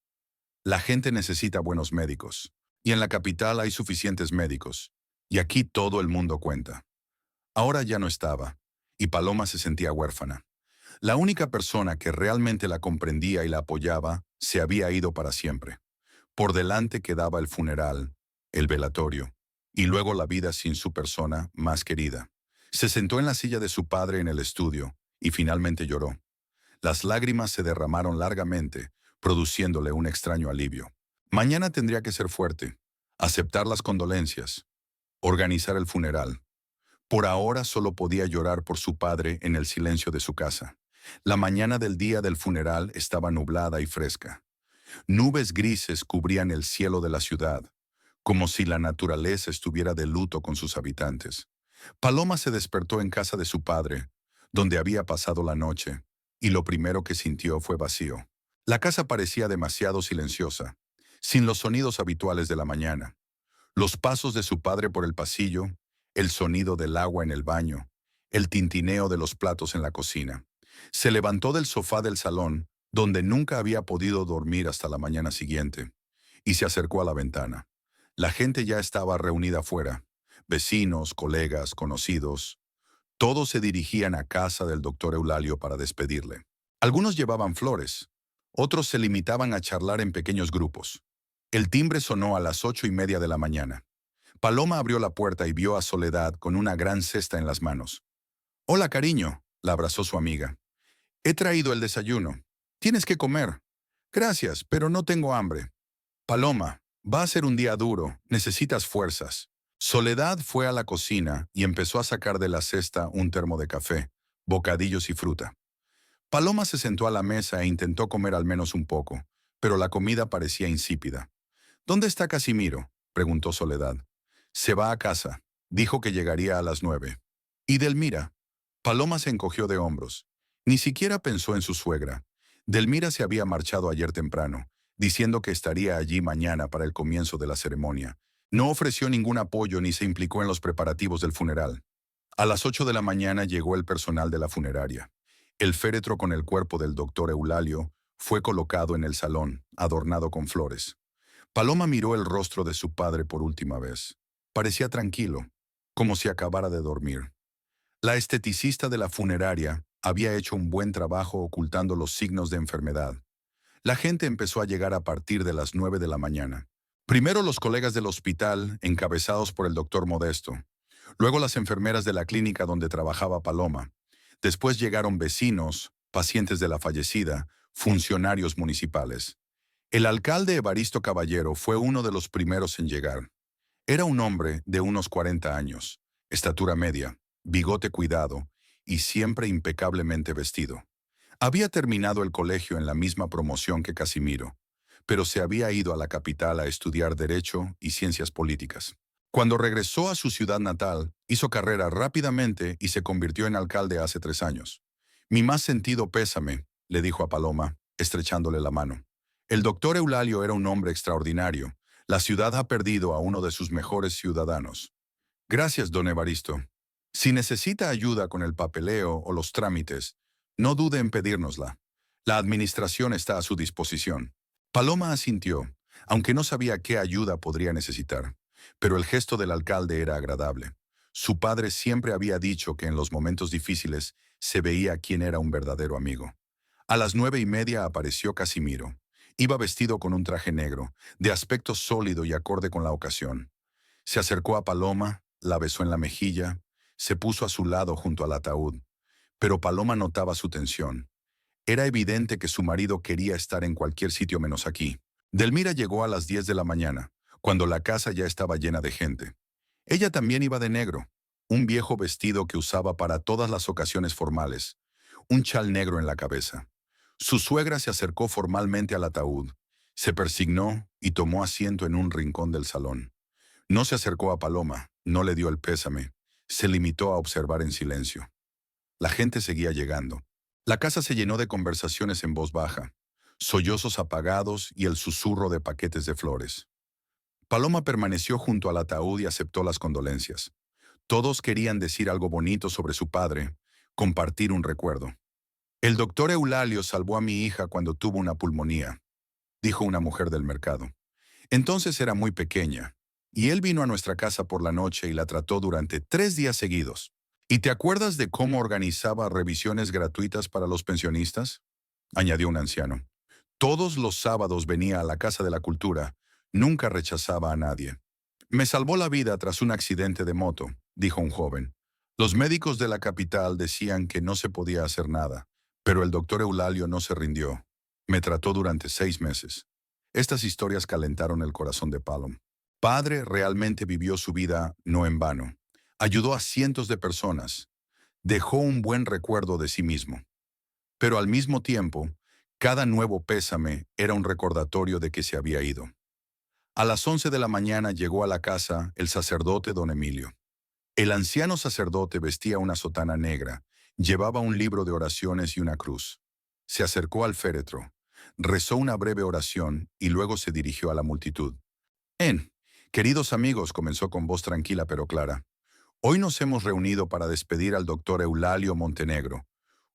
La gente necesita buenos médicos, y en la capital hay suficientes médicos, y aquí todo el mundo cuenta. Ahora ya no estaba, y Paloma se sentía huérfana. La única persona que realmente la comprendía y la apoyaba se había ido para siempre. Por delante quedaba el funeral, el velatorio, y luego la vida sin su persona más querida. Se sentó en la silla de su padre en el estudio y finalmente lloró. Las lágrimas se derramaron largamente, produciéndole un extraño alivio. Mañana tendría que ser fuerte, aceptar las condolencias, organizar el funeral. Por ahora solo podía llorar por su padre en el silencio de su casa. La mañana del día del funeral estaba nublada y fresca. Nubes grises cubrían el cielo de la ciudad, como si la naturaleza estuviera de luto con sus habitantes. Paloma se despertó en casa de su padre, donde había pasado la noche, y lo primero que sintió fue vacío. La casa parecía demasiado silenciosa, sin los sonidos habituales de la mañana. Los pasos de su padre por el pasillo, el sonido del agua en el baño, el tintineo de los platos en la cocina. Se levantó del sofá del salón, donde nunca había podido dormir hasta la mañana siguiente, y se acercó a la ventana. La gente ya estaba reunida afuera, vecinos, colegas, conocidos. Todos se dirigían a casa del doctor Eulalio para despedirle. Algunos llevaban flores, otros se limitaban a charlar en pequeños grupos. El timbre sonó a las 8:30 de la mañana. Paloma abrió la puerta y vio a Soledad con una gran cesta en las manos. «Hola, cariño», la abrazó su amiga. «He traído el desayuno. Tienes que comer». «Gracias, pero no tengo hambre». «Paloma, va a ser un día duro. Necesitas fuerzas». Soledad fue a la cocina y empezó a sacar de la cesta un termo de café, bocadillos y fruta. Paloma se sentó a la mesa e intentó comer al menos un poco, pero la comida parecía insípida. «¿Dónde está Casimiro?», preguntó Soledad. «Se va a casa. Dijo que llegaría a las 9». «¿Y Delmira?». Paloma se encogió de hombros. Ni siquiera pensó en su suegra. Delmira se había marchado ayer temprano, diciendo que estaría allí mañana para el comienzo de la ceremonia. No ofreció ningún apoyo ni se implicó en los preparativos del funeral. A las 8 de la mañana llegó el personal de la funeraria. El féretro con el cuerpo del doctor Eulalio fue colocado en el salón, adornado con flores. Paloma miró el rostro de su padre por última vez. Parecía tranquilo, como si acabara de dormir. La esteticista de la funeraria había hecho un buen trabajo ocultando los signos de enfermedad. La gente empezó a llegar a partir de las 9 de la mañana. Primero los colegas del hospital, encabezados por el doctor Modesto. Luego las enfermeras de la clínica donde trabajaba Paloma. Después llegaron vecinos, pacientes de la fallecida, funcionarios municipales. El alcalde Evaristo Caballero fue uno de los primeros en llegar. Era un hombre de unos 40 años, estatura media, bigote cuidado y siempre impecablemente vestido. Había terminado el colegio en la misma promoción que Casimiro, pero se había ido a la capital a estudiar Derecho y Ciencias Políticas. Cuando regresó a su ciudad natal, hizo carrera rápidamente y se convirtió en alcalde hace 3 años. Mi más sentido pésame, le dijo a Paloma, estrechándole la mano. El doctor Eulalio era un hombre extraordinario. La ciudad ha perdido a uno de sus mejores ciudadanos. Gracias, don Evaristo. Si necesita ayuda con el papeleo o los trámites, no dude en pedírnosla. La administración está a su disposición. Paloma asintió, aunque no sabía qué ayuda podría necesitar. Pero el gesto del alcalde era agradable. Su padre siempre había dicho que en los momentos difíciles se veía quién era un verdadero amigo. A las 9:30 apareció Casimiro. Iba vestido con un traje negro, de aspecto sólido y acorde con la ocasión. Se acercó a Paloma, la besó en la mejilla, se puso a su lado junto al ataúd. Pero Paloma notaba su tensión. Era evidente que su marido quería estar en cualquier sitio menos aquí. Delmira llegó a las 10 de la mañana, cuando la casa ya estaba llena de gente. Ella también iba de negro, un viejo vestido que usaba para todas las ocasiones formales, un chal negro en la cabeza. Su suegra se acercó formalmente al ataúd, se persignó y tomó asiento en un rincón del salón. No se acercó a Paloma, no le dio el pésame, se limitó a observar en silencio. La gente seguía llegando. La casa se llenó de conversaciones en voz baja, sollozos apagados y el susurro de paquetes de flores. Paloma permaneció junto al ataúd y aceptó las condolencias. Todos querían decir algo bonito sobre su padre, compartir un recuerdo. El doctor Eulalio salvó a mi hija cuando tuvo una pulmonía, dijo una mujer del mercado. Entonces era muy pequeña, y él vino a nuestra casa por la noche y la trató durante 3 días seguidos. ¿Y te acuerdas de cómo organizaba revisiones gratuitas para los pensionistas? Añadió un anciano. Todos los sábados venía a la Casa de la Cultura, nunca rechazaba a nadie. Me salvó la vida tras un accidente de moto, dijo un joven. Los médicos de la capital decían que no se podía hacer nada, pero el doctor Eulalio no se rindió. Me trató durante 6 meses. Estas historias calentaron el corazón de Palom. Padre realmente vivió su vida no en vano. Ayudó a cientos de personas. Dejó un buen recuerdo de sí mismo. Pero al mismo tiempo, cada nuevo pésame era un recordatorio de que se había ido. A las 11 de la mañana llegó a la casa el sacerdote don Emilio. El anciano sacerdote vestía una sotana negra, llevaba un libro de oraciones y una cruz. Se acercó al féretro, rezó una breve oración y luego se dirigió a la multitud. Queridos amigos, comenzó con voz tranquila pero clara. Hoy nos hemos reunido para despedir al doctor Eulalio Montenegro,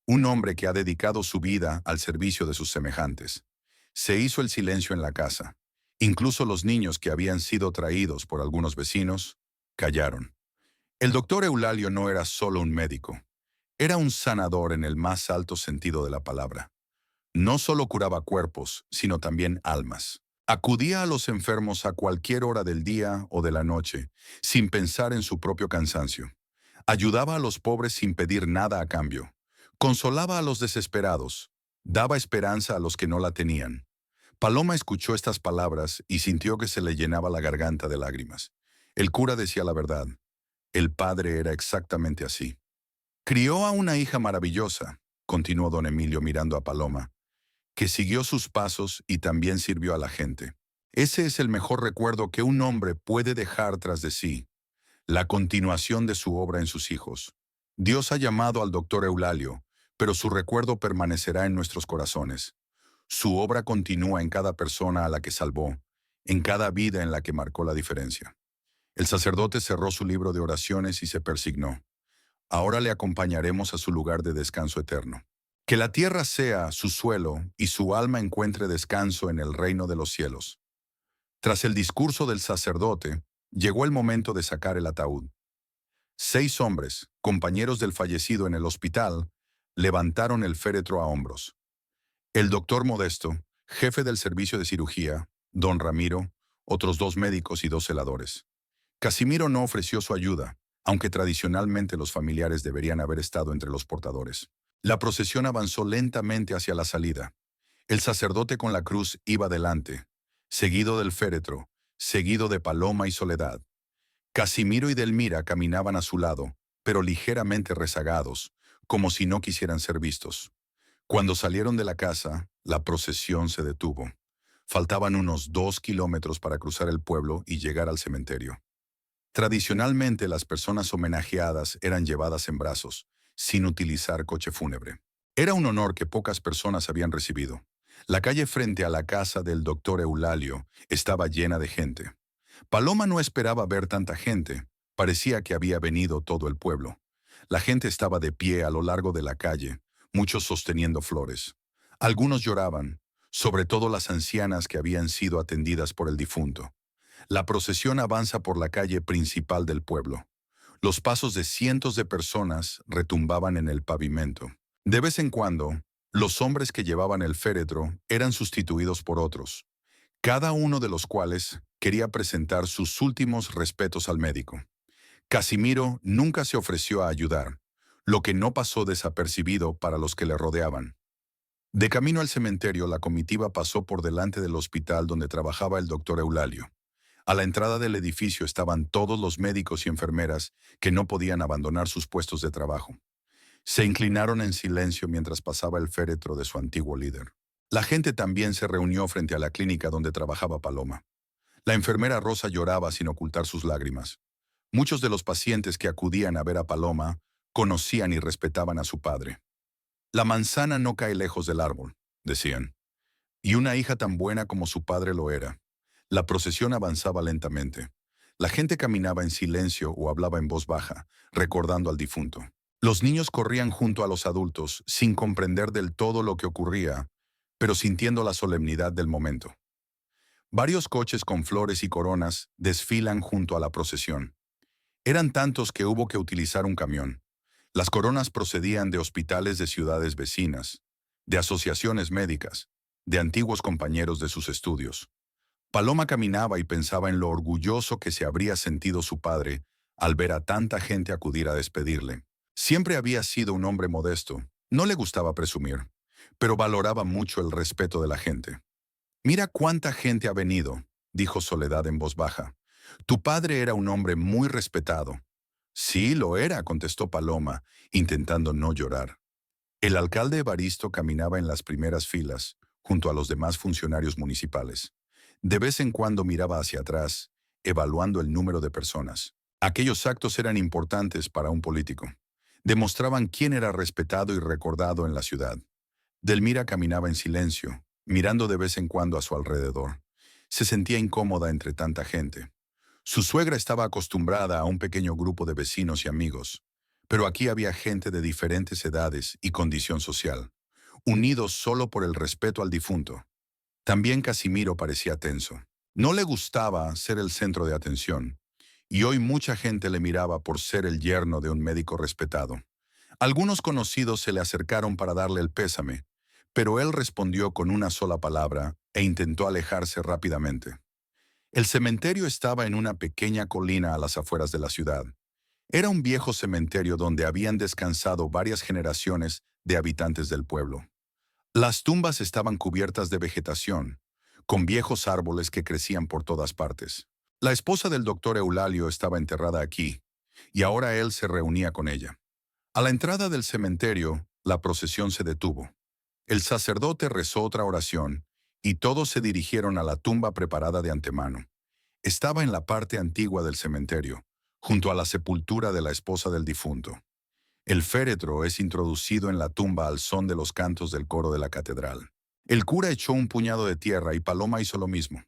un hombre que ha dedicado su vida al servicio de sus semejantes. Se hizo el silencio en la casa. Incluso los niños que habían sido traídos por algunos vecinos, callaron. El doctor Eulalio no era solo un médico. Era un sanador en el más alto sentido de la palabra. No solo curaba cuerpos, sino también almas. Acudía a los enfermos a cualquier hora del día o de la noche, sin pensar en su propio cansancio. Ayudaba a los pobres sin pedir nada a cambio. Consolaba a los desesperados. Daba esperanza a los que no la tenían. Paloma escuchó estas palabras y sintió que se le llenaba la garganta de lágrimas. El cura decía la verdad. El padre era exactamente así. Crió a una hija maravillosa, continuó don Emilio mirando a Paloma, que siguió sus pasos y también sirvió a la gente. Ese es el mejor recuerdo que un hombre puede dejar tras de sí, la continuación de su obra en sus hijos. Dios ha llamado al doctor Eulalio, pero su recuerdo permanecerá en nuestros corazones. Su obra continúa en cada persona a la que salvó, en cada vida en la que marcó la diferencia. El sacerdote cerró su libro de oraciones y se persignó. Ahora le acompañaremos a su lugar de descanso eterno. Que la tierra sea su suelo y su alma encuentre descanso en el reino de los cielos. Tras el discurso del sacerdote, llegó el momento de sacar el ataúd. 6 hombres, compañeros del fallecido en el hospital, levantaron el féretro a hombros. El doctor Modesto, jefe del servicio de cirugía, don Ramiro, otros 2 médicos y 2 celadores. Casimiro no ofreció su ayuda, aunque tradicionalmente los familiares deberían haber estado entre los portadores. La procesión avanzó lentamente hacia la salida. El sacerdote con la cruz iba delante, seguido del féretro, seguido de Paloma y Soledad. Casimiro y Delmira caminaban a su lado, pero ligeramente rezagados, como si no quisieran ser vistos. Cuando salieron de la casa, la procesión se detuvo. Faltaban unos 2 kilómetros para cruzar el pueblo y llegar al cementerio. Tradicionalmente, las personas homenajeadas eran llevadas en brazos, sin utilizar coche fúnebre. Era un honor que pocas personas habían recibido. La calle frente a la casa del doctor Eulalio estaba llena de gente. Paloma no esperaba ver tanta gente. Parecía que había venido todo el pueblo. La gente estaba de pie a lo largo de la calle, muchos sosteniendo flores. Algunos lloraban, sobre todo las ancianas que habían sido atendidas por el difunto. La procesión avanza por la calle principal del pueblo. Los pasos de cientos de personas retumbaban en el pavimento. De vez en cuando, los hombres que llevaban el féretro eran sustituidos por otros, cada uno de los cuales quería presentar sus últimos respetos al médico. Casimiro nunca se ofreció a ayudar, lo que no pasó desapercibido para los que le rodeaban. De camino al cementerio, la comitiva pasó por delante del hospital donde trabajaba el doctor Eulalio. A la entrada del edificio estaban todos los médicos y enfermeras que no podían abandonar sus puestos de trabajo. Se inclinaron en silencio mientras pasaba el féretro de su antiguo líder. La gente también se reunió frente a la clínica donde trabajaba Paloma. La enfermera Rosa lloraba sin ocultar sus lágrimas. Muchos de los pacientes que acudían a ver a Paloma conocían y respetaban a su padre. La manzana no cae lejos del árbol, decían. Y una hija tan buena como su padre lo era. La procesión avanzaba lentamente. La gente caminaba en silencio o hablaba en voz baja, recordando al difunto. Los niños corrían junto a los adultos, sin comprender del todo lo que ocurría, pero sintiendo la solemnidad del momento. Varios coches con flores y coronas desfilan junto a la procesión. Eran tantos que hubo que utilizar un camión. Las coronas procedían de hospitales de ciudades vecinas, de asociaciones médicas, de antiguos compañeros de sus estudios. Paloma caminaba y pensaba en lo orgulloso que se habría sentido su padre al ver a tanta gente acudir a despedirle. Siempre había sido un hombre modesto, no le gustaba presumir, pero valoraba mucho el respeto de la gente. «Mira cuánta gente ha venido», dijo Soledad en voz baja. «Tu padre era un hombre muy respetado». «Sí, lo era», contestó Paloma, intentando no llorar. El alcalde Evaristo caminaba en las primeras filas, junto a los demás funcionarios municipales. De vez en cuando miraba hacia atrás, evaluando el número de personas. Aquellos actos eran importantes para un político. Demostraban quién era respetado y recordado en la ciudad. Delmira caminaba en silencio, mirando de vez en cuando a su alrededor. Se sentía incómoda entre tanta gente. Su suegra estaba acostumbrada a un pequeño grupo de vecinos y amigos, pero aquí había gente de diferentes edades y condición social, unidos solo por el respeto al difunto. También Casimiro parecía tenso. No le gustaba ser el centro de atención, y hoy mucha gente le miraba por ser el yerno de un médico respetado. Algunos conocidos se le acercaron para darle el pésame, pero él respondió con una sola palabra e intentó alejarse rápidamente. El cementerio estaba en una pequeña colina a las afueras de la ciudad. Era un viejo cementerio donde habían descansado varias generaciones de habitantes del pueblo. Las tumbas estaban cubiertas de vegetación, con viejos árboles que crecían por todas partes. La esposa del doctor Eulalio estaba enterrada aquí, y ahora él se reunía con ella. A la entrada del cementerio, la procesión se detuvo. El sacerdote rezó otra oración, y todos se dirigieron a la tumba preparada de antemano. Estaba en la parte antigua del cementerio, junto a la sepultura de la esposa del difunto. El féretro es introducido en la tumba al son de los cantos del coro de la catedral. El cura echó un puñado de tierra y Paloma hizo lo mismo.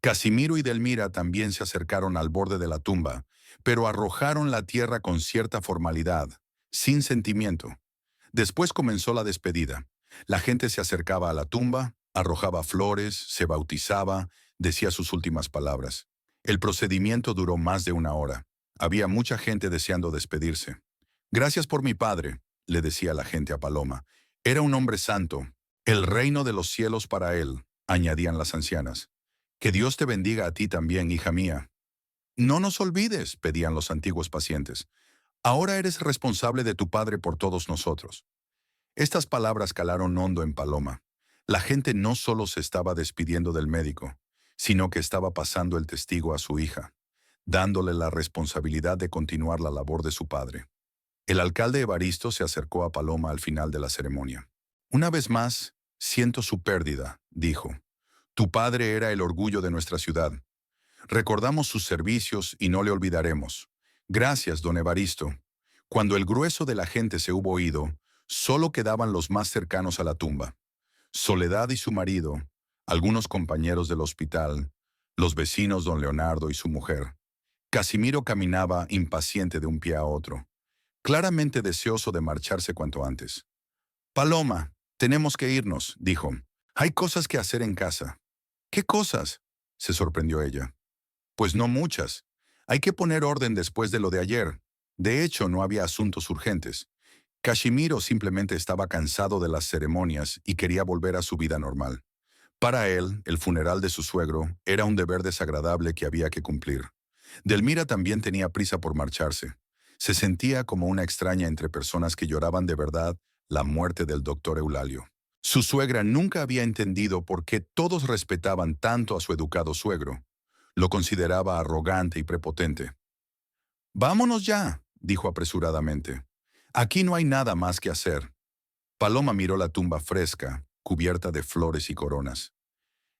Casimiro y Delmira también se acercaron al borde de la tumba, pero arrojaron la tierra con cierta formalidad, sin sentimiento. Después comenzó la despedida. La gente se acercaba a la tumba, arrojaba flores, se bautizaba, decía sus últimas palabras. El procedimiento duró más de una hora. Había mucha gente deseando despedirse. «Gracias por mi padre», le decía la gente a Paloma. «Era un hombre santo. El reino de los cielos para él», añadían las ancianas. «Que Dios te bendiga a ti también, hija mía». No nos olvides, pedían los antiguos pacientes. Ahora eres responsable de tu padre por todos nosotros. Estas palabras calaron hondo en Paloma. La gente no solo se estaba despidiendo del médico, sino que estaba pasando el testigo a su hija, dándole la responsabilidad de continuar la labor de su padre. El alcalde Evaristo se acercó a Paloma al final de la ceremonia. Una vez más, siento su pérdida, dijo. Tu padre era el orgullo de nuestra ciudad. Recordamos sus servicios y no le olvidaremos. Gracias, don Evaristo. Cuando el grueso de la gente se hubo ido, solo quedaban los más cercanos a la tumba. Soledad y su marido, algunos compañeros del hospital, los vecinos don Leonardo y su mujer. Casimiro caminaba impaciente de un pie a otro, claramente deseoso de marcharse cuanto antes. Paloma, tenemos que irnos, dijo. Hay cosas que hacer en casa. ¿Qué cosas? Se sorprendió ella. Pues no muchas. Hay que poner orden después de lo de ayer. De hecho, no había asuntos urgentes. Casimiro simplemente estaba cansado de las ceremonias y quería volver a su vida normal. Para él, el funeral de su suegro era un deber desagradable que había que cumplir. Delmira también tenía prisa por marcharse. Se sentía como una extraña entre personas que lloraban de verdad la muerte del doctor Eulalio. Su suegra nunca había entendido por qué todos respetaban tanto a su educado suegro. Lo consideraba arrogante y prepotente. Vámonos ya, dijo apresuradamente. Aquí no hay nada más que hacer. Paloma miró la tumba fresca, cubierta de flores y coronas.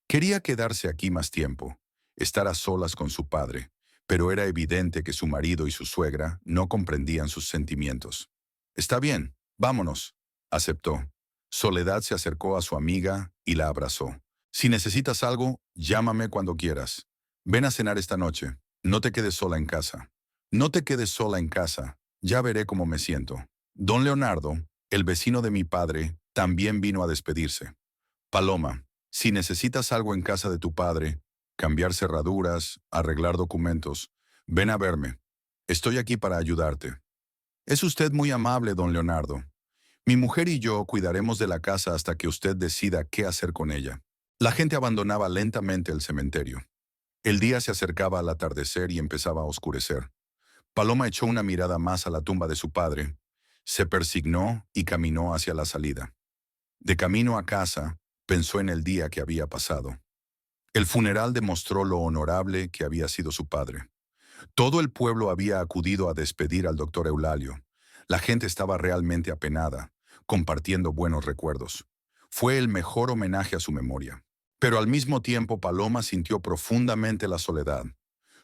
Quería quedarse aquí más tiempo, estar a solas con su padre, pero era evidente que su marido y su suegra no comprendían sus sentimientos. Está bien, vámonos, aceptó. Soledad se acercó a su amiga y la abrazó. Si necesitas algo, llámame cuando quieras. Ven a cenar esta noche. No te quedes sola en casa. No te quedes sola en casa. Ya veré cómo me siento. Don Leonardo, el vecino de mi padre, también vino a despedirse. Paloma, si necesitas algo en casa de tu padre, cambiar cerraduras, arreglar documentos, ven a verme. Estoy aquí para ayudarte. Es usted muy amable, don Leonardo. Mi mujer y yo cuidaremos de la casa hasta que usted decida qué hacer con ella. La gente abandonaba lentamente el cementerio. El día se acercaba al atardecer y empezaba a oscurecer. Paloma echó una mirada más a la tumba de su padre, se persignó y caminó hacia la salida. De camino a casa, pensó en el día que había pasado. El funeral demostró lo honorable que había sido su padre. Todo el pueblo había acudido a despedir al doctor Eulalio. La gente estaba realmente apenada, compartiendo buenos recuerdos. Fue el mejor homenaje a su memoria. Pero al mismo tiempo Paloma sintió profundamente la soledad.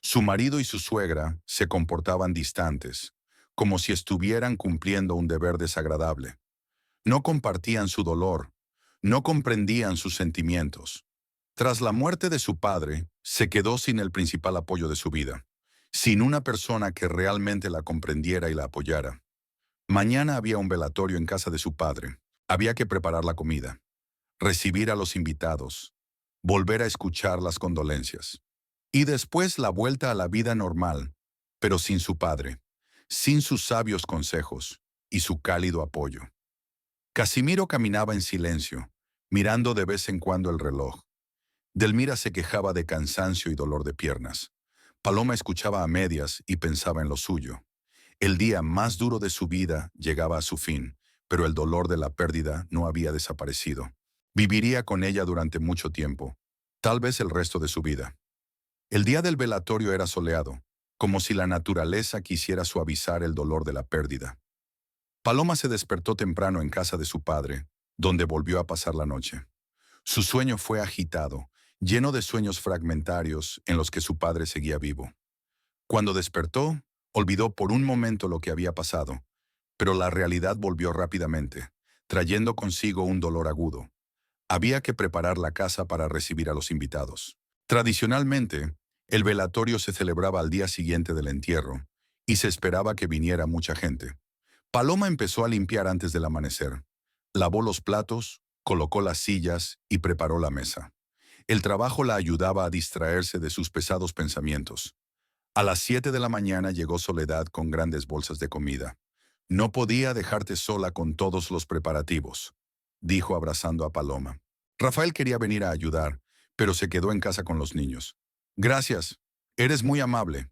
Su marido y su suegra se comportaban distantes, como si estuvieran cumpliendo un deber desagradable. No compartían su dolor, no comprendían sus sentimientos. Tras la muerte de su padre, se quedó sin el principal apoyo de su vida, sin una persona que realmente la comprendiera y la apoyara. Mañana había un velatorio en casa de su padre. Había que preparar la comida, recibir a los invitados, volver a escuchar las condolencias. Y después la vuelta a la vida normal, pero sin su padre, sin sus sabios consejos y su cálido apoyo. Casimiro caminaba en silencio, mirando de vez en cuando el reloj. Delmira se quejaba de cansancio y dolor de piernas. Paloma escuchaba a medias y pensaba en lo suyo. El día más duro de su vida llegaba a su fin, pero el dolor de la pérdida no había desaparecido. Viviría con ella durante mucho tiempo, tal vez el resto de su vida. El día del velatorio era soleado, como si la naturaleza quisiera suavizar el dolor de la pérdida. Paloma se despertó temprano en casa de su padre, donde volvió a pasar la noche. Su sueño fue agitado, lleno de sueños fragmentarios en los que su padre seguía vivo. Cuando despertó, olvidó por un momento lo que había pasado, pero la realidad volvió rápidamente, trayendo consigo un dolor agudo. Había que preparar la casa para recibir a los invitados. Tradicionalmente, el velatorio se celebraba al día siguiente del entierro, y se esperaba que viniera mucha gente. Paloma empezó a limpiar antes del amanecer. Lavó los platos, colocó las sillas y preparó la mesa. El trabajo la ayudaba a distraerse de sus pesados pensamientos. A las 7 de la mañana llegó Soledad con grandes bolsas de comida. No podía dejarte sola con todos los preparativos, dijo abrazando a Paloma. Rafael quería venir a ayudar, pero se quedó en casa con los niños. Gracias, eres muy amable.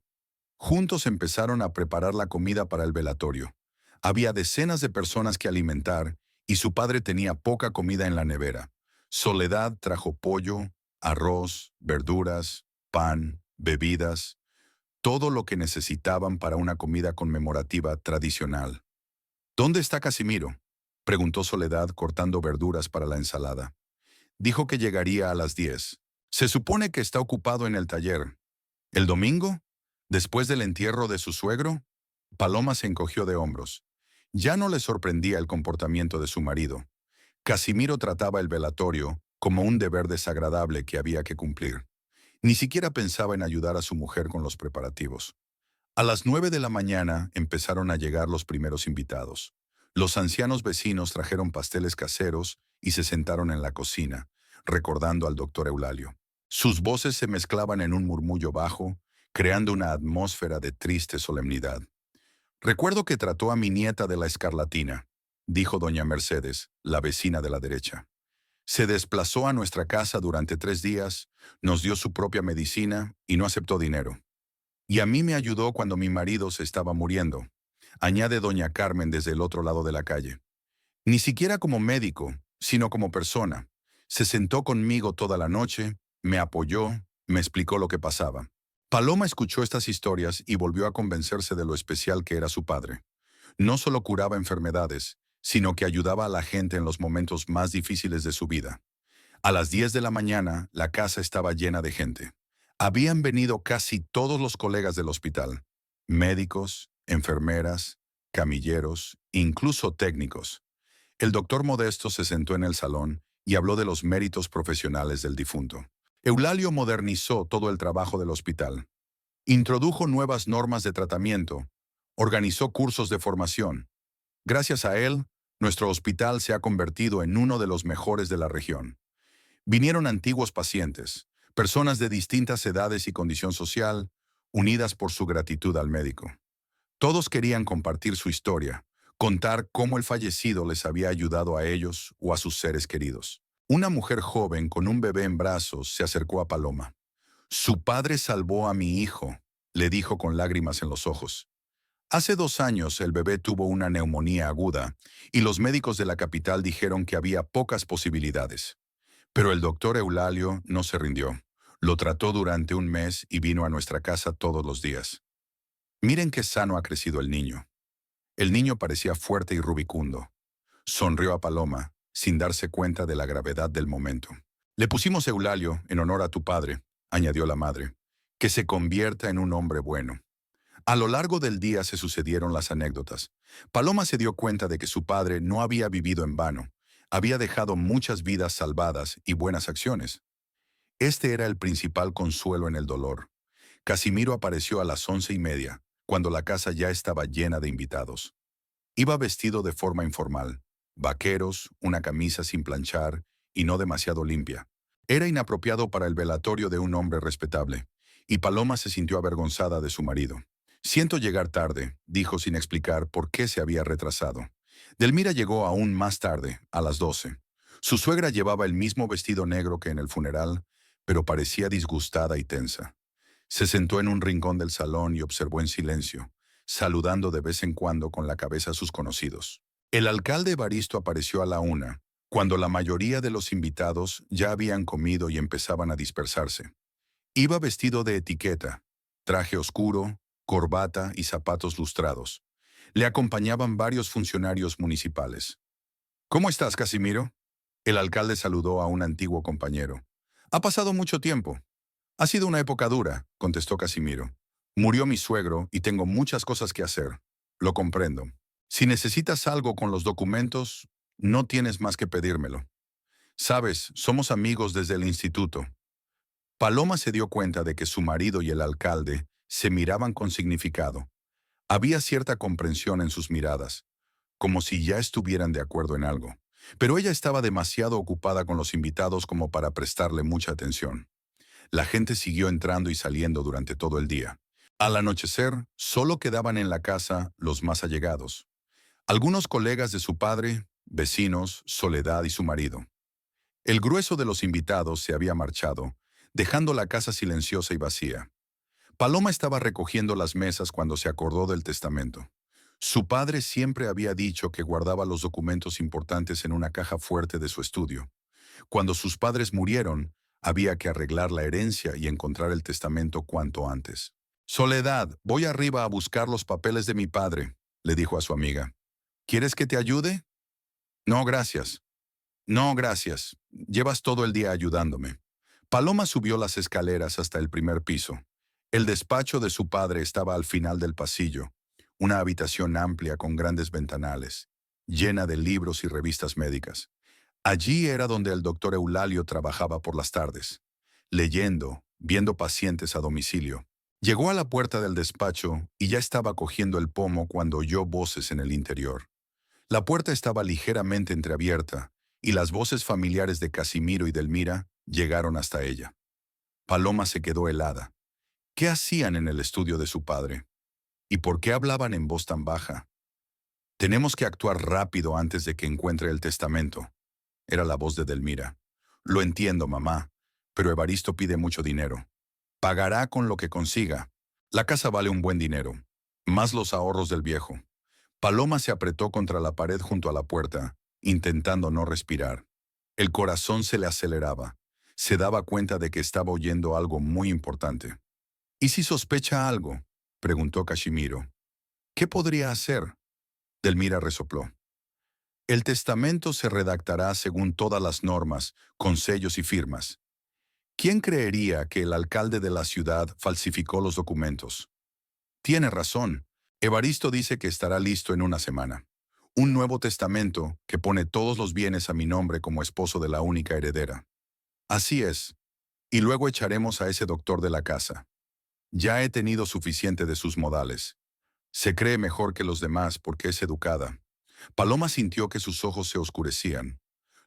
Juntos empezaron a preparar la comida para el velatorio. Había decenas de personas que alimentar y su padre tenía poca comida en la nevera. Soledad trajo pollo, arroz, verduras, pan, bebidas, todo lo que necesitaban para una comida conmemorativa tradicional. ¿Dónde está Casimiro?, preguntó Soledad cortando verduras para la ensalada. Dijo que llegaría a las 10. Se supone que está ocupado en el taller. ¿El domingo? ¿Después del entierro de su suegro? Paloma se encogió de hombros. Ya no le sorprendía el comportamiento de su marido. Casimiro trataba el velatorio como un deber desagradable que había que cumplir. Ni siquiera pensaba en ayudar a su mujer con los preparativos. A las 9 de la mañana empezaron a llegar los primeros invitados. Los ancianos vecinos trajeron pasteles caseros y se sentaron en la cocina, recordando al doctor Eulalio. Sus voces se mezclaban en un murmullo bajo, creando una atmósfera de triste solemnidad. Recuerdo que trató a mi nieta de la escarlatina, dijo doña Mercedes, la vecina de la derecha. Se desplazó a nuestra casa durante 3 días, nos dio su propia medicina y no aceptó dinero. Y a mí me ayudó cuando mi marido se estaba muriendo, añade doña Carmen desde el otro lado de la calle. Ni siquiera como médico, sino como persona. Se sentó conmigo toda la noche, me apoyó, me explicó lo que pasaba. Paloma escuchó estas historias y volvió a convencerse de lo especial que era su padre. No solo curaba enfermedades, sino que ayudaba a la gente en los momentos más difíciles de su vida. A las 10 de la mañana, la casa estaba llena de gente. Habían venido casi todos los colegas del hospital, médicos, enfermeras, camilleros, incluso técnicos. El doctor Modesto se sentó en el salón y habló de los méritos profesionales del difunto. Eulalio modernizó todo el trabajo del hospital. Introdujo nuevas normas de tratamiento, organizó cursos de formación. Gracias a él, nuestro hospital se ha convertido en uno de los mejores de la región. Vinieron antiguos pacientes, personas de distintas edades y condición social, unidas por su gratitud al médico. Todos querían compartir su historia, contar cómo el fallecido les había ayudado a ellos o a sus seres queridos. Una mujer joven con un bebé en brazos se acercó a Paloma. Su padre salvó a mi hijo, le dijo con lágrimas en los ojos. Hace 2 años el bebé tuvo una neumonía aguda y los médicos de la capital dijeron que había pocas posibilidades. Pero el doctor Eulalio no se rindió. Lo trató durante un mes y vino a nuestra casa todos los días. Miren qué sano ha crecido el niño. El niño parecía fuerte y rubicundo. Sonrió a Paloma, sin darse cuenta de la gravedad del momento. Le pusimos Eulalio en honor a tu padre, añadió la madre, que se convierta en un hombre bueno. A lo largo del día se sucedieron las anécdotas. Paloma se dio cuenta de que su padre no había vivido en vano. Había dejado muchas vidas salvadas y buenas acciones. Este era el principal consuelo en el dolor. Casimiro apareció a las 11:30, cuando la casa ya estaba llena de invitados. Iba vestido de forma informal, vaqueros, una camisa sin planchar y no demasiado limpia. Era inapropiado para el velatorio de un hombre respetable, y Paloma se sintió avergonzada de su marido. Siento llegar tarde, dijo sin explicar por qué se había retrasado. Delmira llegó aún más tarde, a las 12. Su suegra llevaba el mismo vestido negro que en el funeral, pero parecía disgustada y tensa. Se sentó en un rincón del salón y observó en silencio, saludando de vez en cuando con la cabeza a sus conocidos. El alcalde Evaristo apareció a la 1, cuando la mayoría de los invitados ya habían comido y empezaban a dispersarse. Iba vestido de etiqueta, traje oscuro, corbata y zapatos lustrados. Le acompañaban varios funcionarios municipales. ¿Cómo estás, Casimiro?, el alcalde saludó a un antiguo compañero. Ha pasado mucho tiempo. Ha sido una época dura, contestó Casimiro. Murió mi suegro y tengo muchas cosas que hacer. Lo comprendo. Si necesitas algo con los documentos, no tienes más que pedírmelo. Sabes, somos amigos desde el instituto. Paloma se dio cuenta de que su marido y el alcalde se miraban con significado. Había cierta comprensión en sus miradas, como si ya estuvieran de acuerdo en algo. Pero ella estaba demasiado ocupada con los invitados como para prestarle mucha atención. La gente siguió entrando y saliendo durante todo el día. Al anochecer, solo quedaban en la casa los más allegados. Algunos colegas de su padre, vecinos, Soledad y su marido. El grueso de los invitados se había marchado, dejando la casa silenciosa y vacía. Paloma estaba recogiendo las mesas cuando se acordó del testamento. Su padre siempre había dicho que guardaba los documentos importantes en una caja fuerte de su estudio. Cuando sus padres murieron, había que arreglar la herencia y encontrar el testamento cuanto antes. Soledad, voy arriba a buscar los papeles de mi padre, le dijo a su amiga. ¿Quieres que te ayude? No, gracias. No, gracias. Llevas todo el día ayudándome. Paloma subió las escaleras hasta el primer piso. El despacho de su padre estaba al final del pasillo, una habitación amplia con grandes ventanales, llena de libros y revistas médicas. Allí era donde el doctor Eulalio trabajaba por las tardes, leyendo, viendo pacientes a domicilio. Llegó a la puerta del despacho y ya estaba cogiendo el pomo cuando oyó voces en el interior. La puerta estaba ligeramente entreabierta y las voces familiares de Casimiro y Delmira llegaron hasta ella. Paloma se quedó helada. ¿Qué hacían en el estudio de su padre? ¿Y por qué hablaban en voz tan baja? Tenemos que actuar rápido antes de que encuentre el testamento. Era la voz de Delmira. Lo entiendo, mamá, pero Evaristo pide mucho dinero. Pagará con lo que consiga. La casa vale un buen dinero, más los ahorros del viejo. Paloma se apretó contra la pared junto a la puerta, intentando no respirar. El corazón se le aceleraba. Se daba cuenta de que estaba oyendo algo muy importante. ¿Y si sospecha algo?, preguntó Casimiro. ¿Qué podría hacer? Delmira resopló. El testamento se redactará según todas las normas, con sellos y firmas. ¿Quién creería que el alcalde de la ciudad falsificó los documentos? Tiene razón. Evaristo dice que estará listo en una semana. Un nuevo testamento que pone todos los bienes a mi nombre como esposo de la única heredera. Así es. Y luego echaremos a ese doctor de la casa. Ya he tenido suficiente de sus modales. Se cree mejor que los demás porque es educada. Paloma sintió que sus ojos se oscurecían.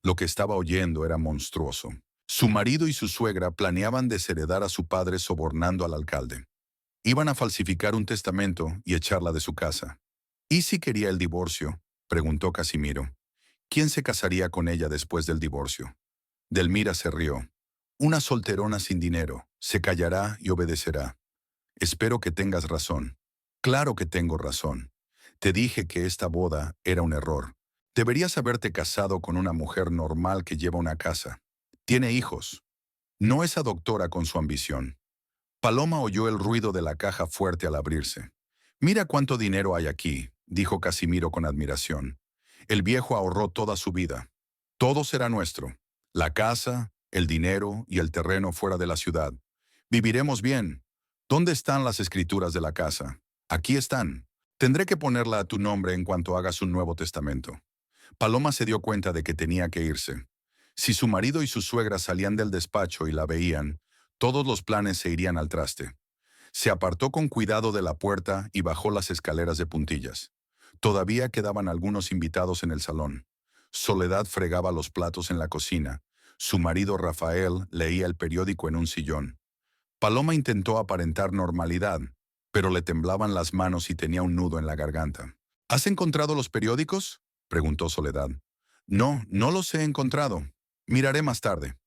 Lo que estaba oyendo era monstruoso. Su marido y su suegra planeaban desheredar a su padre sobornando al alcalde. Iban a falsificar un testamento y echarla de su casa. ¿Y si quería el divorcio?, preguntó Casimiro. ¿Quién se casaría con ella después del divorcio? Delmira se rió. Una solterona sin dinero. Se callará y obedecerá. Espero que tengas razón. Claro que tengo razón. Te dije que esta boda era un error. Deberías haberte casado con una mujer normal que lleva una casa. Tiene hijos. No esa doctora con su ambición. Paloma oyó el ruido de la caja fuerte al abrirse. Mira cuánto dinero hay aquí, dijo Casimiro con admiración. El viejo ahorró toda su vida. Todo será nuestro. La casa, el dinero y el terreno fuera de la ciudad. Viviremos bien. ¿Dónde están las escrituras de la casa? Aquí están. Tendré que ponerla a tu nombre en cuanto hagas un nuevo testamento. Paloma se dio cuenta de que tenía que irse. Si su marido y su suegra salían del despacho y la veían, todos los planes se irían al traste. Se apartó con cuidado de la puerta y bajó las escaleras de puntillas. Todavía quedaban algunos invitados en el salón. Soledad fregaba los platos en la cocina. Su marido Rafael leía el periódico en un sillón. Paloma intentó aparentar normalidad, pero le temblaban las manos y tenía un nudo en la garganta. ¿Has encontrado los periódicos?, preguntó Soledad. No, no los he encontrado. Miraré más tarde.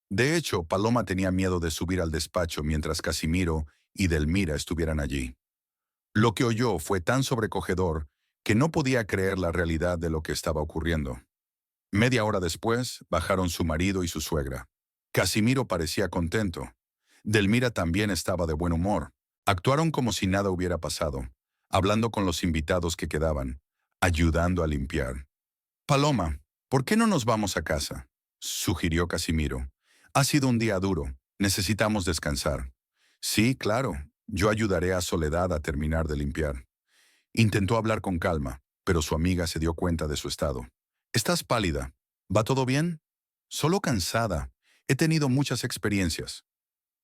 De hecho, Paloma tenía miedo de subir al despacho mientras Casimiro y Delmira estuvieran allí. Lo que oyó fue tan sobrecogedor que no podía creer la realidad de lo que estaba ocurriendo. Media hora después, bajaron su marido y su suegra. Casimiro parecía contento. Delmira también estaba de buen humor. Actuaron como si nada hubiera pasado, hablando con los invitados que quedaban, ayudando a limpiar. Paloma, ¿por qué no nos vamos a casa?, sugirió Casimiro. Ha sido un día duro. Necesitamos descansar. Sí, claro. Yo ayudaré a Soledad a terminar de limpiar. Intentó hablar con calma, pero su amiga se dio cuenta de su estado. Estás pálida. ¿Va todo bien? Solo cansada. He tenido muchas experiencias.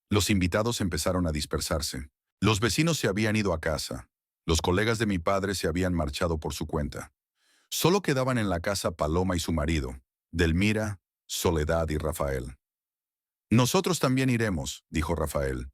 Los invitados empezaron a dispersarse. Los vecinos se habían ido a casa. Los colegas de mi padre se habían marchado por su cuenta. Solo quedaban en la casa Paloma y su marido, Delmira, Soledad y Rafael. Nosotros también iremos, dijo Rafael.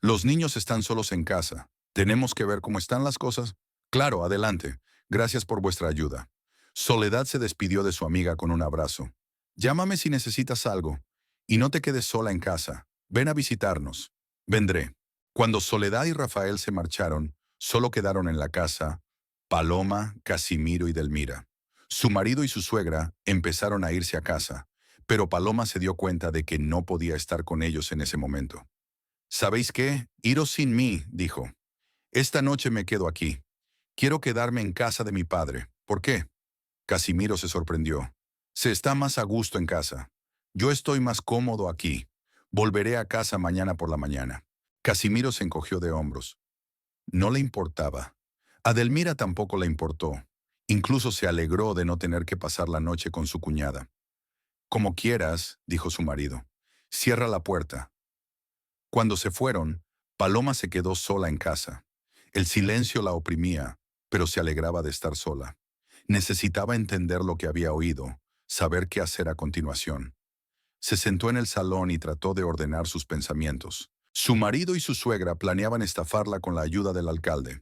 Los niños están solos en casa. Tenemos que ver cómo están las cosas. Claro, adelante. Gracias por vuestra ayuda. Soledad se despidió de su amiga con un abrazo. Llámame si necesitas algo. Y no te quedes sola en casa. Ven a visitarnos. Vendré. Cuando Soledad y Rafael se marcharon, solo quedaron en la casa Paloma, Casimiro y Delmira. Su marido y su suegra empezaron a irse a casa, pero Paloma se dio cuenta de que no podía estar con ellos en ese momento. ¿Sabéis qué? Iros sin mí, dijo. Esta noche me quedo aquí. Quiero quedarme en casa de mi padre. ¿Por qué? Casimiro se sorprendió. Se está más a gusto en casa. Yo estoy más cómodo aquí. Volveré a casa mañana por la mañana. Casimiro se encogió de hombros. No le importaba. A Delmira tampoco le importó. Incluso se alegró de no tener que pasar la noche con su cuñada. Como quieras, dijo su marido. Cierra la puerta. Cuando se fueron, Paloma se quedó sola en casa. El silencio la oprimía, pero se alegraba de estar sola. Necesitaba entender lo que había oído, saber qué hacer a continuación. Se sentó en el salón y trató de ordenar sus pensamientos. Su marido y su suegra planeaban estafarla con la ayuda del alcalde.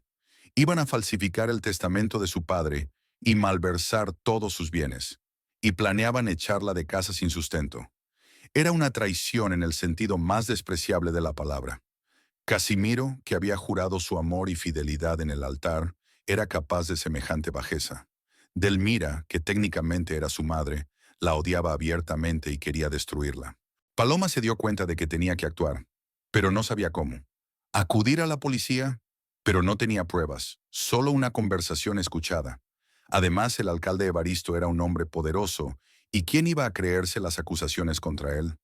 Iban a falsificar el testamento de su padre y malversar todos sus bienes. Y planeaban echarla de casa sin sustento. Era una traición en el sentido más despreciable de la palabra. Casimiro, que había jurado su amor y fidelidad en el altar, era capaz de semejante bajeza. Delmira, que técnicamente era su madre, la odiaba abiertamente y quería destruirla. Paloma se dio cuenta de que tenía que actuar, pero no sabía cómo. Acudir a la policía, pero no tenía pruebas, solo una conversación escuchada. Además, el alcalde Evaristo era un hombre poderoso, ¿y quién iba a creerse las acusaciones contra él?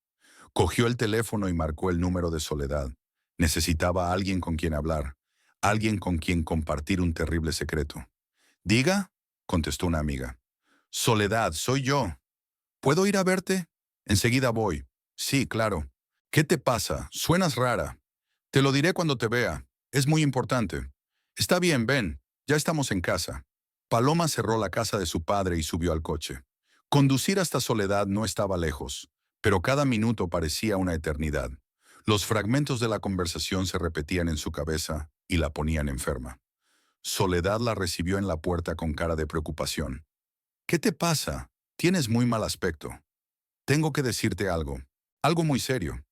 Cogió el teléfono y marcó el número de Soledad. Necesitaba a alguien con quien hablar, alguien con quien compartir un terrible secreto. «Diga», contestó una amiga. «Soledad, soy yo. ¿Puedo ir a verte? Enseguida voy». «Sí, claro». «¿Qué te pasa? Suenas rara». «Te lo diré cuando te vea. Es muy importante». «Está bien, ven. Ya estamos en casa». Paloma cerró la casa de su padre y subió al coche. Conducir hasta Soledad no estaba lejos, pero cada minuto parecía una eternidad. Los fragmentos de la conversación se repetían en su cabeza y la ponían enferma. Soledad la recibió en la puerta con cara de preocupación. «¿Qué te pasa? Tienes muy mal aspecto. Tengo que decirte algo. Algo muy serio».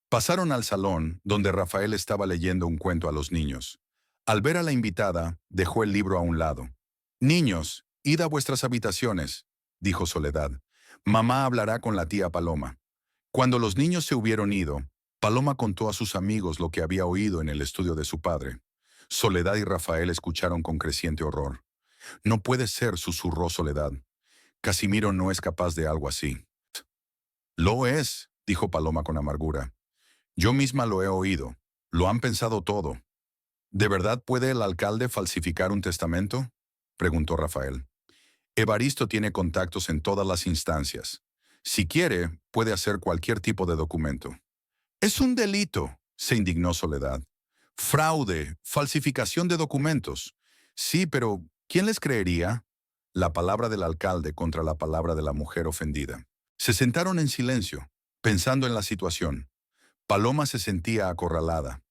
Pasaron al salón, donde Rafael estaba leyendo un cuento a los niños. Al ver a la invitada, dejó el libro a un lado. «Niños, id a vuestras habitaciones», dijo Soledad. «Mamá hablará con la tía Paloma». Cuando los niños se hubieron ido, Paloma contó a sus amigos lo que había oído en el estudio de su padre. Soledad y Rafael escucharon con creciente horror. «No puede ser», susurró Soledad. «Casimiro no es capaz de algo así». «Lo es», dijo Paloma con amargura. «Yo misma lo he oído. Lo han pensado todo». «¿De verdad puede el alcalde falsificar un testamento?», preguntó Rafael. «Evaristo tiene contactos en todas las instancias. Si quiere, puede hacer cualquier tipo de documento». «Es un delito», se indignó Soledad. «Fraude, falsificación de documentos». «Sí, pero ¿quién les creería?». La palabra del alcalde contra la palabra de la mujer ofendida. Se sentaron en silencio, pensando en la situación. Paloma se sentía acorralada.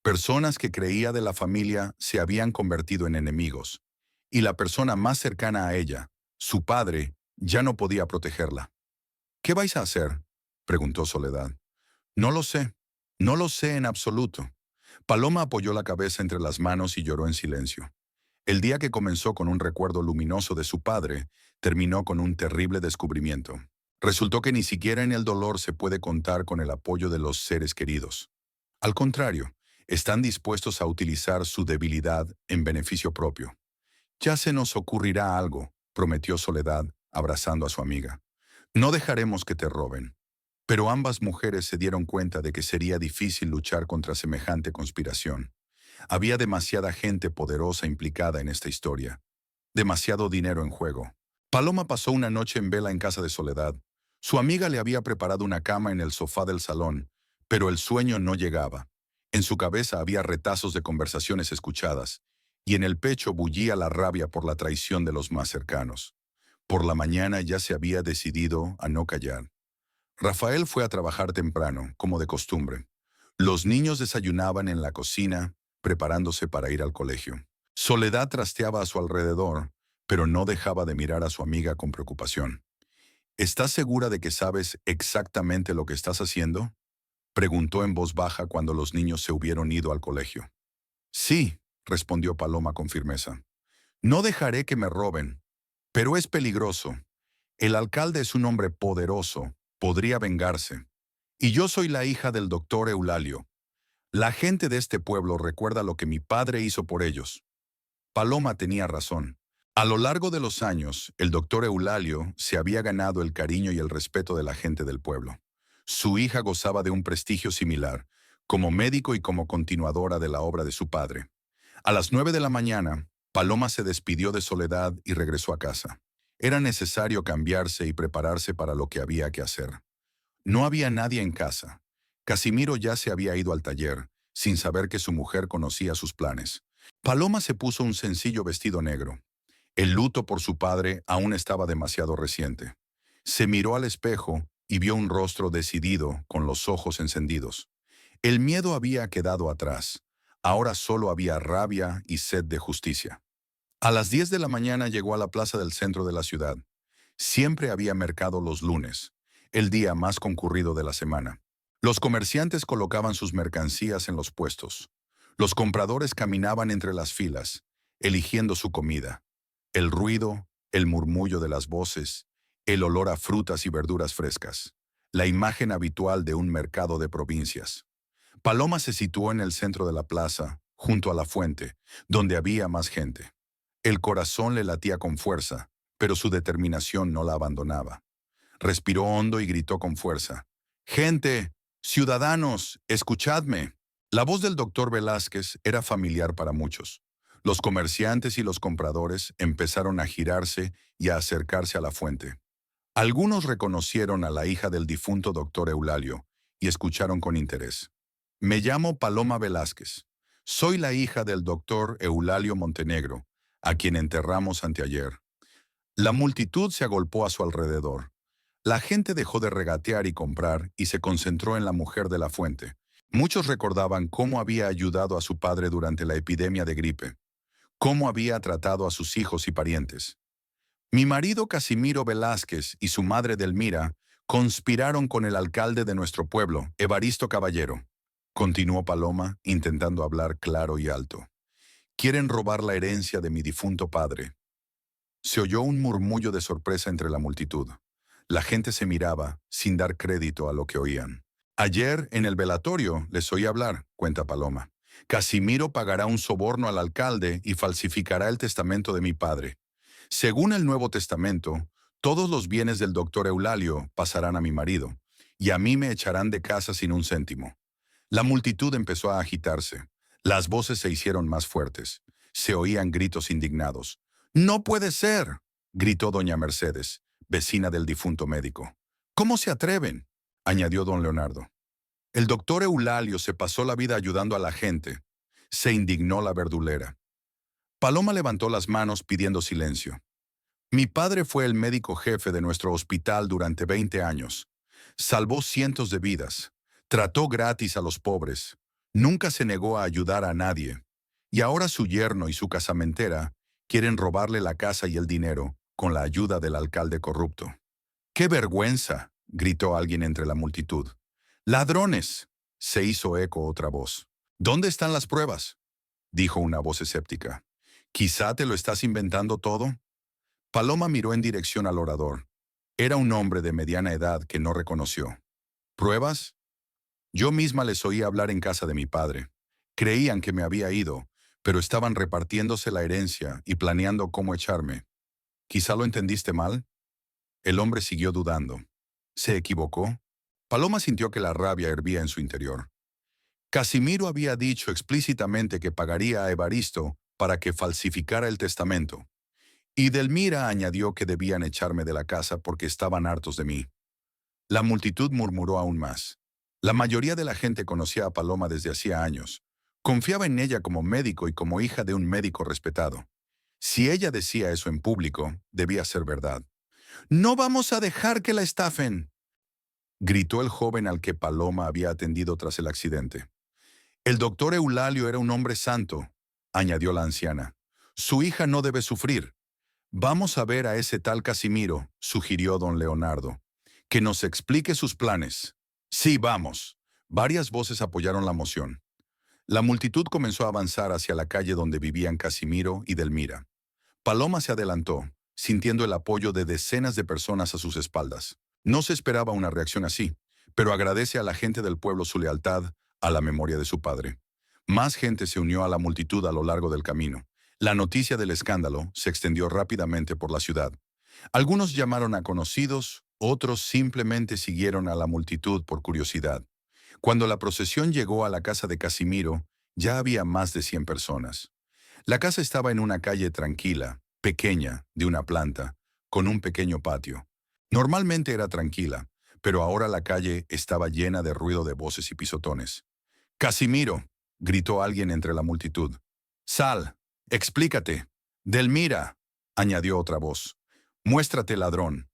Personas que creía de la familia se habían convertido en enemigos. Y la persona más cercana a ella, su padre, ya no podía protegerla. «¿Qué vais a hacer?», preguntó Soledad. «No lo sé. No lo sé en absoluto». Paloma apoyó la cabeza entre las manos y lloró en silencio. El día que comenzó con un recuerdo luminoso de su padre, terminó con un terrible descubrimiento. Resultó que ni siquiera en el dolor se puede contar con el apoyo de los seres queridos. Al contrario, están dispuestos a utilizar su debilidad en beneficio propio. «Ya se nos ocurrirá algo», prometió Soledad, abrazando a su amiga. «No dejaremos que te roben». Pero ambas mujeres se dieron cuenta de que sería difícil luchar contra semejante conspiración. Había demasiada gente poderosa implicada en esta historia. Demasiado dinero en juego. Paloma pasó una noche en vela en casa de Soledad. Su amiga le había preparado una cama en el sofá del salón, pero el sueño no llegaba. En su cabeza había retazos de conversaciones escuchadas, y en el pecho bullía la rabia por la traición de los más cercanos. Por la mañana ya se había decidido a no callar. Rafael fue a trabajar temprano, como de costumbre. Los niños desayunaban en la cocina, preparándose para ir al colegio. Soledad trasteaba a su alrededor, pero no dejaba de mirar a su amiga con preocupación. «¿Estás segura de que sabes exactamente lo que estás haciendo?». Preguntó en voz baja cuando los niños se hubieron ido al colegio. Sí, respondió Paloma con firmeza. No dejaré que me roben, pero es peligroso. El alcalde es un hombre poderoso, podría vengarse. Y yo soy la hija del doctor Eulalio. La gente de este pueblo recuerda lo que mi padre hizo por ellos. Paloma tenía razón. A lo largo de los años, el doctor Eulalio se había ganado el cariño y el respeto de la gente del pueblo. Su hija gozaba de un prestigio similar, como médico y como continuadora de la obra de su padre. A las 9 de la mañana, Paloma se despidió de Soledad y regresó a casa. Era necesario cambiarse y prepararse para lo que había que hacer. No había nadie en casa. Casimiro ya se había ido al taller, sin saber que su mujer conocía sus planes. Paloma se puso un sencillo vestido negro. El luto por su padre aún estaba demasiado reciente. Se miró al espejo y vio un rostro decidido, con los ojos encendidos. El miedo había quedado atrás. Ahora solo había rabia y sed de justicia. A las 10 de la mañana llegó a la plaza del centro de la ciudad. Siempre había mercado los lunes, el día más concurrido de la semana. Los comerciantes colocaban sus mercancías en los puestos. Los compradores caminaban entre las filas, eligiendo su comida. El ruido, el murmullo de las voces, el olor a frutas y verduras frescas. La imagen habitual de un mercado de provincias. Paloma se situó en el centro de la plaza, junto a la fuente, donde había más gente. El corazón le latía con fuerza, pero su determinación no la abandonaba. Respiró hondo y gritó con fuerza. «Gente, ciudadanos, escuchadme». La voz del doctor Velázquez era familiar para muchos. Los comerciantes y los compradores empezaron a girarse y a acercarse a la fuente. Algunos reconocieron a la hija del difunto doctor Eulalio y escucharon con interés. «Me llamo Paloma Velázquez. Soy la hija del doctor Eulalio Montenegro, a quien enterramos anteayer». La multitud se agolpó a su alrededor. La gente dejó de regatear y comprar y se concentró en la mujer de la fuente. Muchos recordaban cómo había ayudado a su padre durante la epidemia de gripe, cómo había tratado a sus hijos y parientes. Mi marido Casimiro Velázquez y su madre Delmira conspiraron con el alcalde de nuestro pueblo, Evaristo Caballero. Continuó Paloma, intentando hablar claro y alto. Quieren robar la herencia de mi difunto padre. Se oyó un murmullo de sorpresa entre la multitud. La gente se miraba, sin dar crédito a lo que oían. Ayer, en el velatorio, les oí hablar, cuenta Paloma. Casimiro pagará un soborno al alcalde y falsificará el testamento de mi padre. Según el Nuevo Testamento, todos los bienes del doctor Eulalio pasarán a mi marido, y a mí me echarán de casa sin un céntimo. La multitud empezó a agitarse. Las voces se hicieron más fuertes. Se oían gritos indignados. «¡No puede ser!», gritó doña Mercedes, vecina del difunto médico. «¿Cómo se atreven?», añadió don Leonardo. «El doctor Eulalio se pasó la vida ayudando a la gente», se indignó la verdulera. Paloma levantó las manos pidiendo silencio. «Mi padre fue el médico jefe de nuestro hospital durante 20 años. Salvó cientos de vidas. Trató gratis a los pobres. Nunca se negó a ayudar a nadie. Y ahora su yerno y su casamentera quieren robarle la casa y el dinero con la ayuda del alcalde corrupto». «¡Qué vergüenza!», gritó alguien entre la multitud. «¡Ladrones!», se hizo eco otra voz. «¿Dónde están las pruebas?», dijo una voz escéptica. «¿Quizá te lo estás inventando todo?». Paloma miró en dirección al orador. Era un hombre de mediana edad que no reconoció. «¿Pruebas?». «Yo misma les oí hablar en casa de mi padre. Creían que me había ido, pero estaban repartiéndose la herencia y planeando cómo echarme. ¿Quizá lo entendiste mal?». El hombre siguió dudando. ¿Se equivocó? Paloma sintió que la rabia hervía en su interior. Casimiro había dicho explícitamente que pagaría a Evaristo para que falsificara el testamento. Y Delmira añadió que debían echarme de la casa porque estaban hartos de mí. La multitud murmuró aún más. La mayoría de la gente conocía a Paloma desde hacía años. Confiaba en ella como médico y como hija de un médico respetado. Si ella decía eso en público, debía ser verdad. «¡No vamos a dejar que la estafen!», gritó el joven al que Paloma había atendido tras el accidente. «El doctor Eulalio era un hombre santo», añadió la anciana. «Su hija no debe sufrir». «Vamos a ver a ese tal Casimiro», sugirió don Leonardo. «Que nos explique sus planes». «Sí, vamos. Varias voces apoyaron la moción. La multitud comenzó a avanzar hacia la calle donde vivían Casimiro y Delmira. Paloma se adelantó, sintiendo el apoyo de decenas de personas a sus espaldas. No se esperaba una reacción así, pero agradece a la gente del pueblo su lealtad a la memoria de su padre. Más gente se unió a la multitud a lo largo del camino. La noticia del escándalo se extendió rápidamente por la ciudad. Algunos llamaron a conocidos, otros simplemente siguieron a la multitud por curiosidad. Cuando la procesión llegó a la casa de Casimiro, ya había más de 100 personas. La casa estaba en una calle tranquila, pequeña, de una planta, con un pequeño patio. Normalmente era tranquila, pero ahora la calle estaba llena de ruido de voces y pisotones. «Casimiro», gritó alguien entre la multitud. «Sal, explícate». «Delmira», añadió otra voz. «Muéstrate, ladrón».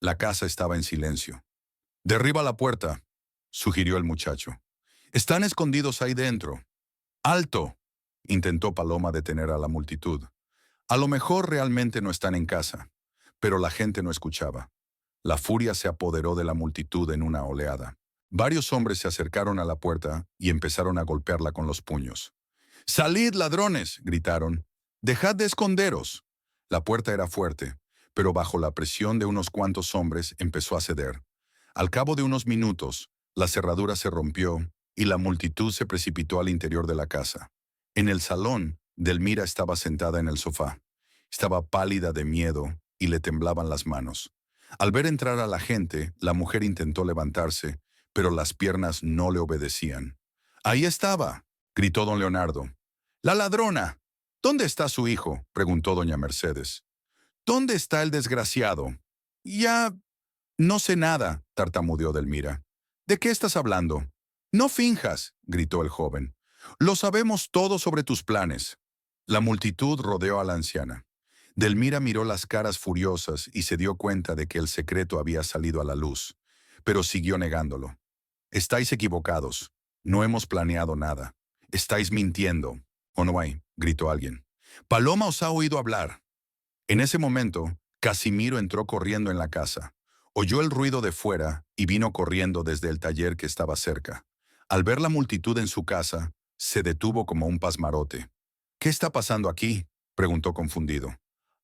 La casa estaba en silencio. «Derriba la puerta», sugirió el muchacho. «Están escondidos ahí dentro». «¡Alto!», intentó Paloma detener a la multitud. A lo mejor realmente no están en casa, pero la gente no escuchaba. La furia se apoderó de la multitud en una oleada. Varios hombres se acercaron a la puerta y empezaron a golpearla con los puños. «¡Salid, ladrones!», gritaron. «¡Dejad de esconderos!». La puerta era fuerte, pero bajo la presión de unos cuantos hombres empezó a ceder. Al cabo de unos minutos, la cerradura se rompió y la multitud se precipitó al interior de la casa. En el salón, Delmira estaba sentada en el sofá. Estaba pálida de miedo y le temblaban las manos. Al ver entrar a la gente, la mujer intentó levantarse, pero las piernas no le obedecían. «Ahí estaba», gritó don Leonardo. «¡La ladrona! ¿Dónde está su hijo?», preguntó doña Mercedes. «¿Dónde está el desgraciado?». «Ya no sé nada», tartamudeó Delmira. «¿De qué estás hablando?». «No finjas», gritó el joven. «Lo sabemos todo sobre tus planes». La multitud rodeó a la anciana. Delmira miró las caras furiosas y se dio cuenta de que el secreto había salido a la luz, pero siguió negándolo. «Estáis equivocados. No hemos planeado nada. Estáis mintiendo». «¿O no hay?», gritó alguien. «Paloma os ha oído hablar». En ese momento, Casimiro entró corriendo en la casa. Oyó el ruido de fuera y vino corriendo desde el taller que estaba cerca. Al ver la multitud en su casa, se detuvo como un pasmarote. «¿Qué está pasando aquí?», preguntó confundido.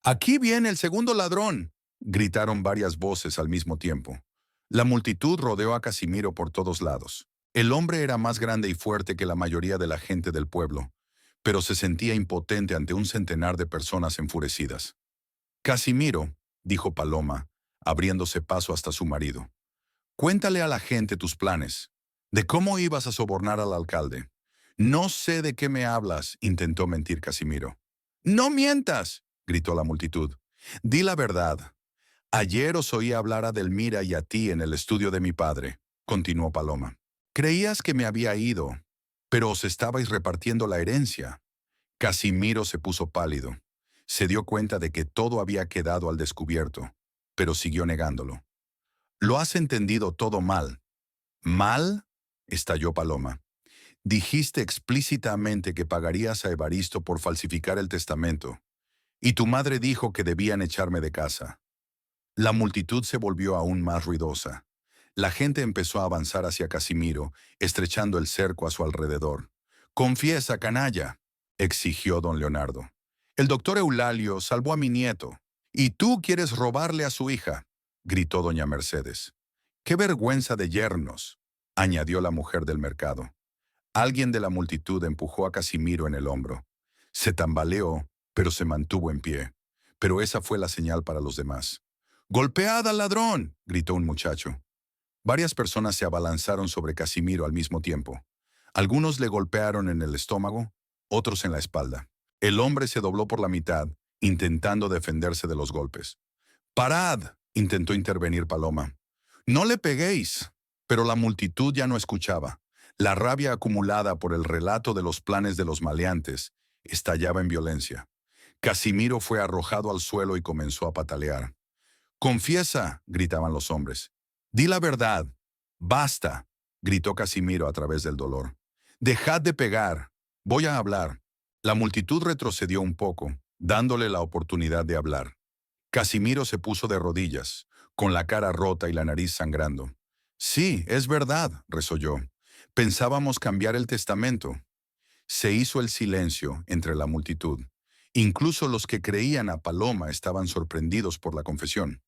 «Aquí viene el segundo ladrón», gritaron varias voces al mismo tiempo. La multitud rodeó a Casimiro por todos lados. El hombre era más grande y fuerte que la mayoría de la gente del pueblo, pero se sentía impotente ante un centenar de personas enfurecidas. «Casimiro», dijo Paloma, abriéndose paso hasta su marido. «Cuéntale a la gente tus planes, de cómo ibas a sobornar al alcalde». «No sé de qué me hablas», intentó mentir Casimiro. «No mientas», gritó la multitud. «Di la verdad. Ayer os oí hablar a Delmira y a ti en el estudio de mi padre», continuó Paloma. «Creías que me había ido, pero os estabais repartiendo la herencia». Casimiro se puso pálido. Se dio cuenta de que todo había quedado al descubierto, pero siguió negándolo. «Lo has entendido todo mal». «¿Mal?», estalló Paloma. «Dijiste explícitamente que pagarías a Evaristo por falsificar el testamento, y tu madre dijo que debían echarme de casa». La multitud se volvió aún más ruidosa. La gente empezó a avanzar hacia Casimiro, estrechando el cerco a su alrededor. «Confiesa, canalla», exigió don Leonardo. «El doctor Eulalio salvó a mi nieto, y tú quieres robarle a su hija», gritó doña Mercedes. «¡Qué vergüenza de yernos!», añadió la mujer del mercado. Alguien de la multitud empujó a Casimiro en el hombro. Se tambaleó, pero se mantuvo en pie. Pero esa fue la señal para los demás. «¡Golpead al ladrón!», gritó un muchacho. Varias personas se abalanzaron sobre Casimiro al mismo tiempo. Algunos le golpearon en el estómago, otros en la espalda. El hombre se dobló por la mitad, intentando defenderse de los golpes. «¡Parad!», intentó intervenir Paloma. «No le peguéis». Pero la multitud ya no escuchaba. La rabia acumulada por el relato de los planes de los maleantes estallaba en violencia. Casimiro fue arrojado al suelo y comenzó a patalear. «Confiesa», gritaban los hombres. «Di la verdad». «Basta», gritó Casimiro a través del dolor. «Dejad de pegar. Voy a hablar». La multitud retrocedió un poco, dándole la oportunidad de hablar. Casimiro se puso de rodillas, con la cara rota y la nariz sangrando. «Sí, es verdad», resolló. Pensábamos cambiar el testamento. Se hizo el silencio entre la multitud. Incluso los que creían a Paloma estaban sorprendidos por la confesión.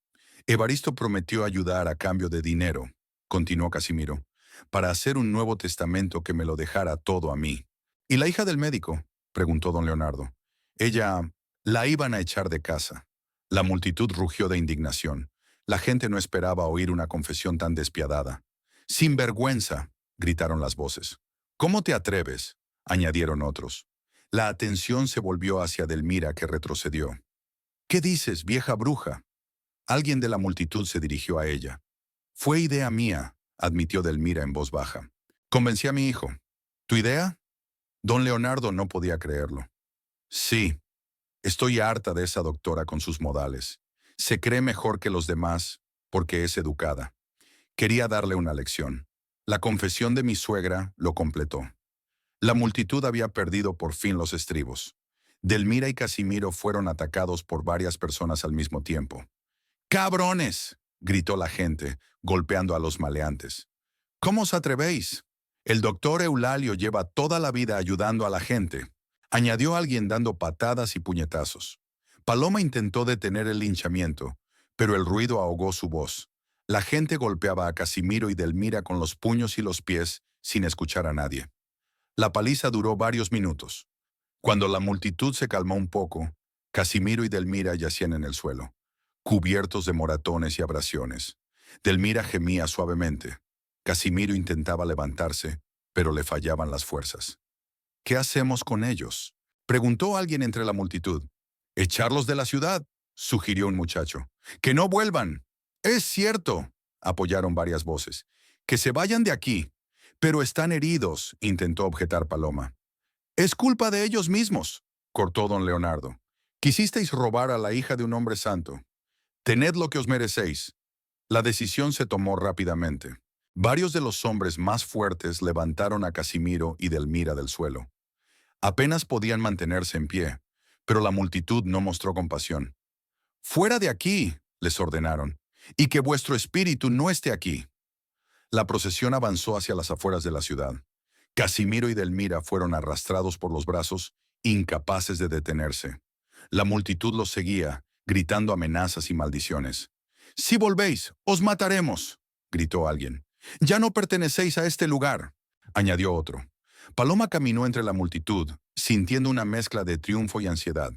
Evaristo prometió ayudar a cambio de dinero, continuó Casimiro, para hacer un nuevo testamento que me lo dejara todo a mí. ¿Y la hija del médico?, preguntó don Leonardo. Ella la iban a echar de casa. La multitud rugió de indignación. La gente no esperaba oír una confesión tan despiadada. ¡Sin vergüenza!, gritaron las voces. ¿Cómo te atreves?, añadieron otros. La atención se volvió hacia Delmira, que retrocedió. ¿Qué dices, vieja bruja? Alguien de la multitud se dirigió a ella. Fue idea mía, admitió Delmira en voz baja. Convencí a mi hijo. ¿Tu idea? Don Leonardo no podía creerlo. Sí, estoy harta de esa doctora con sus modales. Se cree mejor que los demás porque es educada. Quería darle una lección. La confesión de mi suegra lo completó. La multitud había perdido por fin los estribos. Delmira y Casimiro fueron atacados por varias personas al mismo tiempo. ¡Cabrones!, gritó la gente, golpeando a los maleantes. ¿Cómo os atrevéis? El doctor Eulalio lleva toda la vida ayudando a la gente, añadió alguien dando patadas y puñetazos. Paloma intentó detener el linchamiento, pero el ruido ahogó su voz. La gente golpeaba a Casimiro y Delmira con los puños y los pies sin escuchar a nadie. La paliza duró varios minutos. Cuando la multitud se calmó un poco, Casimiro y Delmira yacían en el suelo, cubiertos de moratones y abrasiones. Delmira gemía suavemente. Casimiro intentaba levantarse, pero le fallaban las fuerzas. ¿Qué hacemos con ellos?, preguntó alguien entre la multitud. «Echarlos de la ciudad», sugirió un muchacho. «Que no vuelvan». «Es cierto», apoyaron varias voces. «Que se vayan de aquí». «Pero están heridos», intentó objetar Paloma. «Es culpa de ellos mismos», cortó don Leonardo. «Quisisteis robar a la hija de un hombre santo. Tened lo que os merecéis». La decisión se tomó rápidamente. Varios de los hombres más fuertes levantaron a Casimiro y Delmira del suelo. Apenas podían mantenerse en pie, pero la multitud no mostró compasión. «¡Fuera de aquí!», les ordenaron, «y que vuestro espíritu no esté aquí». La procesión avanzó hacia las afueras de la ciudad. Casimiro y Delmira fueron arrastrados por los brazos, incapaces de detenerse. La multitud los seguía, gritando amenazas y maldiciones. «Si volvéis, os mataremos», gritó alguien. «Ya no pertenecéis a este lugar», añadió otro. Paloma caminó entre la multitud, sintiendo una mezcla de triunfo y ansiedad.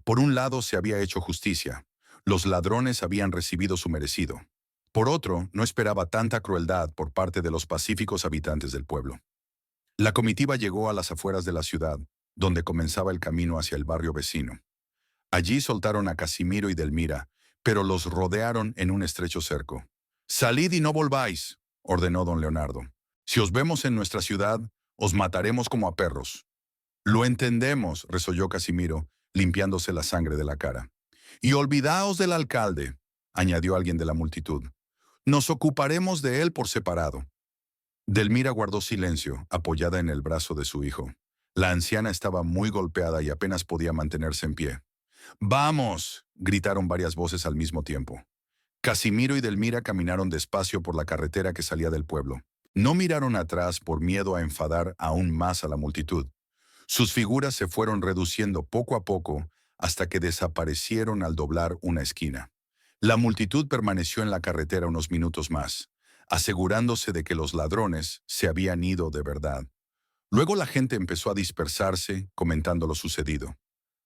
Por un lado se había hecho justicia. Los ladrones habían recibido su merecido. Por otro, no esperaba tanta crueldad por parte de los pacíficos habitantes del pueblo. La comitiva llegó a las afueras de la ciudad, donde comenzaba el camino hacia el barrio vecino. Allí soltaron a Casimiro y Delmira, pero los rodearon en un estrecho cerco. «Salid y no volváis», ordenó don Leonardo. «Si os vemos en nuestra ciudad, os mataremos como a perros». «Lo entendemos», resolló Casimiro, limpiándose la sangre de la cara. «Y olvidaos del alcalde», añadió alguien de la multitud. «Nos ocuparemos de él por separado». Delmira guardó silencio, apoyada en el brazo de su hijo. La anciana estaba muy golpeada y apenas podía mantenerse en pie. «¡Vamos!», gritaron varias voces al mismo tiempo. Casimiro y Delmira caminaron despacio por la carretera que salía del pueblo. No miraron atrás por miedo a enfadar aún más a la multitud. Sus figuras se fueron reduciendo poco a poco hasta que desaparecieron al doblar una esquina. La multitud permaneció en la carretera unos minutos más, asegurándose de que los ladrones se habían ido de verdad. Luego la gente empezó a dispersarse, comentando lo sucedido.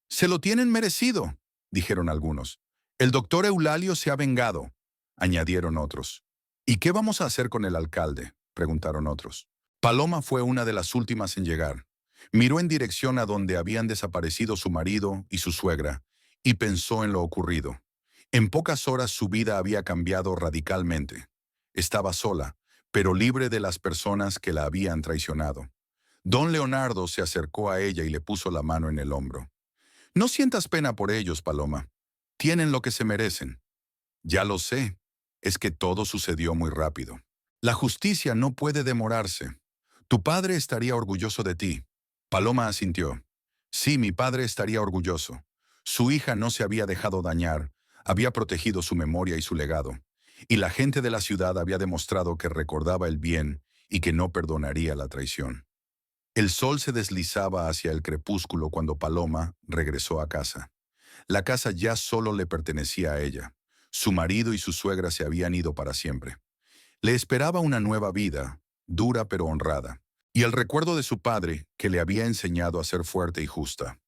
«Se lo tienen merecido», dijeron algunos. «El doctor Eulalio se ha vengado», añadieron otros. «¿Y qué vamos a hacer con el alcalde?», preguntaron otros. Paloma fue una de las últimas en llegar. Miró en dirección a donde habían desaparecido su marido y su suegra, y pensó en lo ocurrido. En pocas horas su vida había cambiado radicalmente. Estaba sola, pero libre de las personas que la habían traicionado. Don Leonardo se acercó a ella y le puso la mano en el hombro. «No sientas pena por ellos, Paloma. Tienen lo que se merecen». «Ya lo sé. Es que todo sucedió muy rápido. La justicia no puede demorarse. Tu padre estaría orgulloso de ti». Paloma asintió. «Sí, mi padre estaría orgulloso. Su hija no se había dejado dañar, había protegido su memoria y su legado, y la gente de la ciudad había demostrado que recordaba el bien y que no perdonaría la traición. El sol se deslizaba hacia el crepúsculo cuando Paloma regresó a casa. La casa ya solo le pertenecía a ella. Su marido y su suegra se habían ido para siempre. Le esperaba una nueva vida, dura pero honrada, y el recuerdo de su padre que le había enseñado a ser fuerte y justa.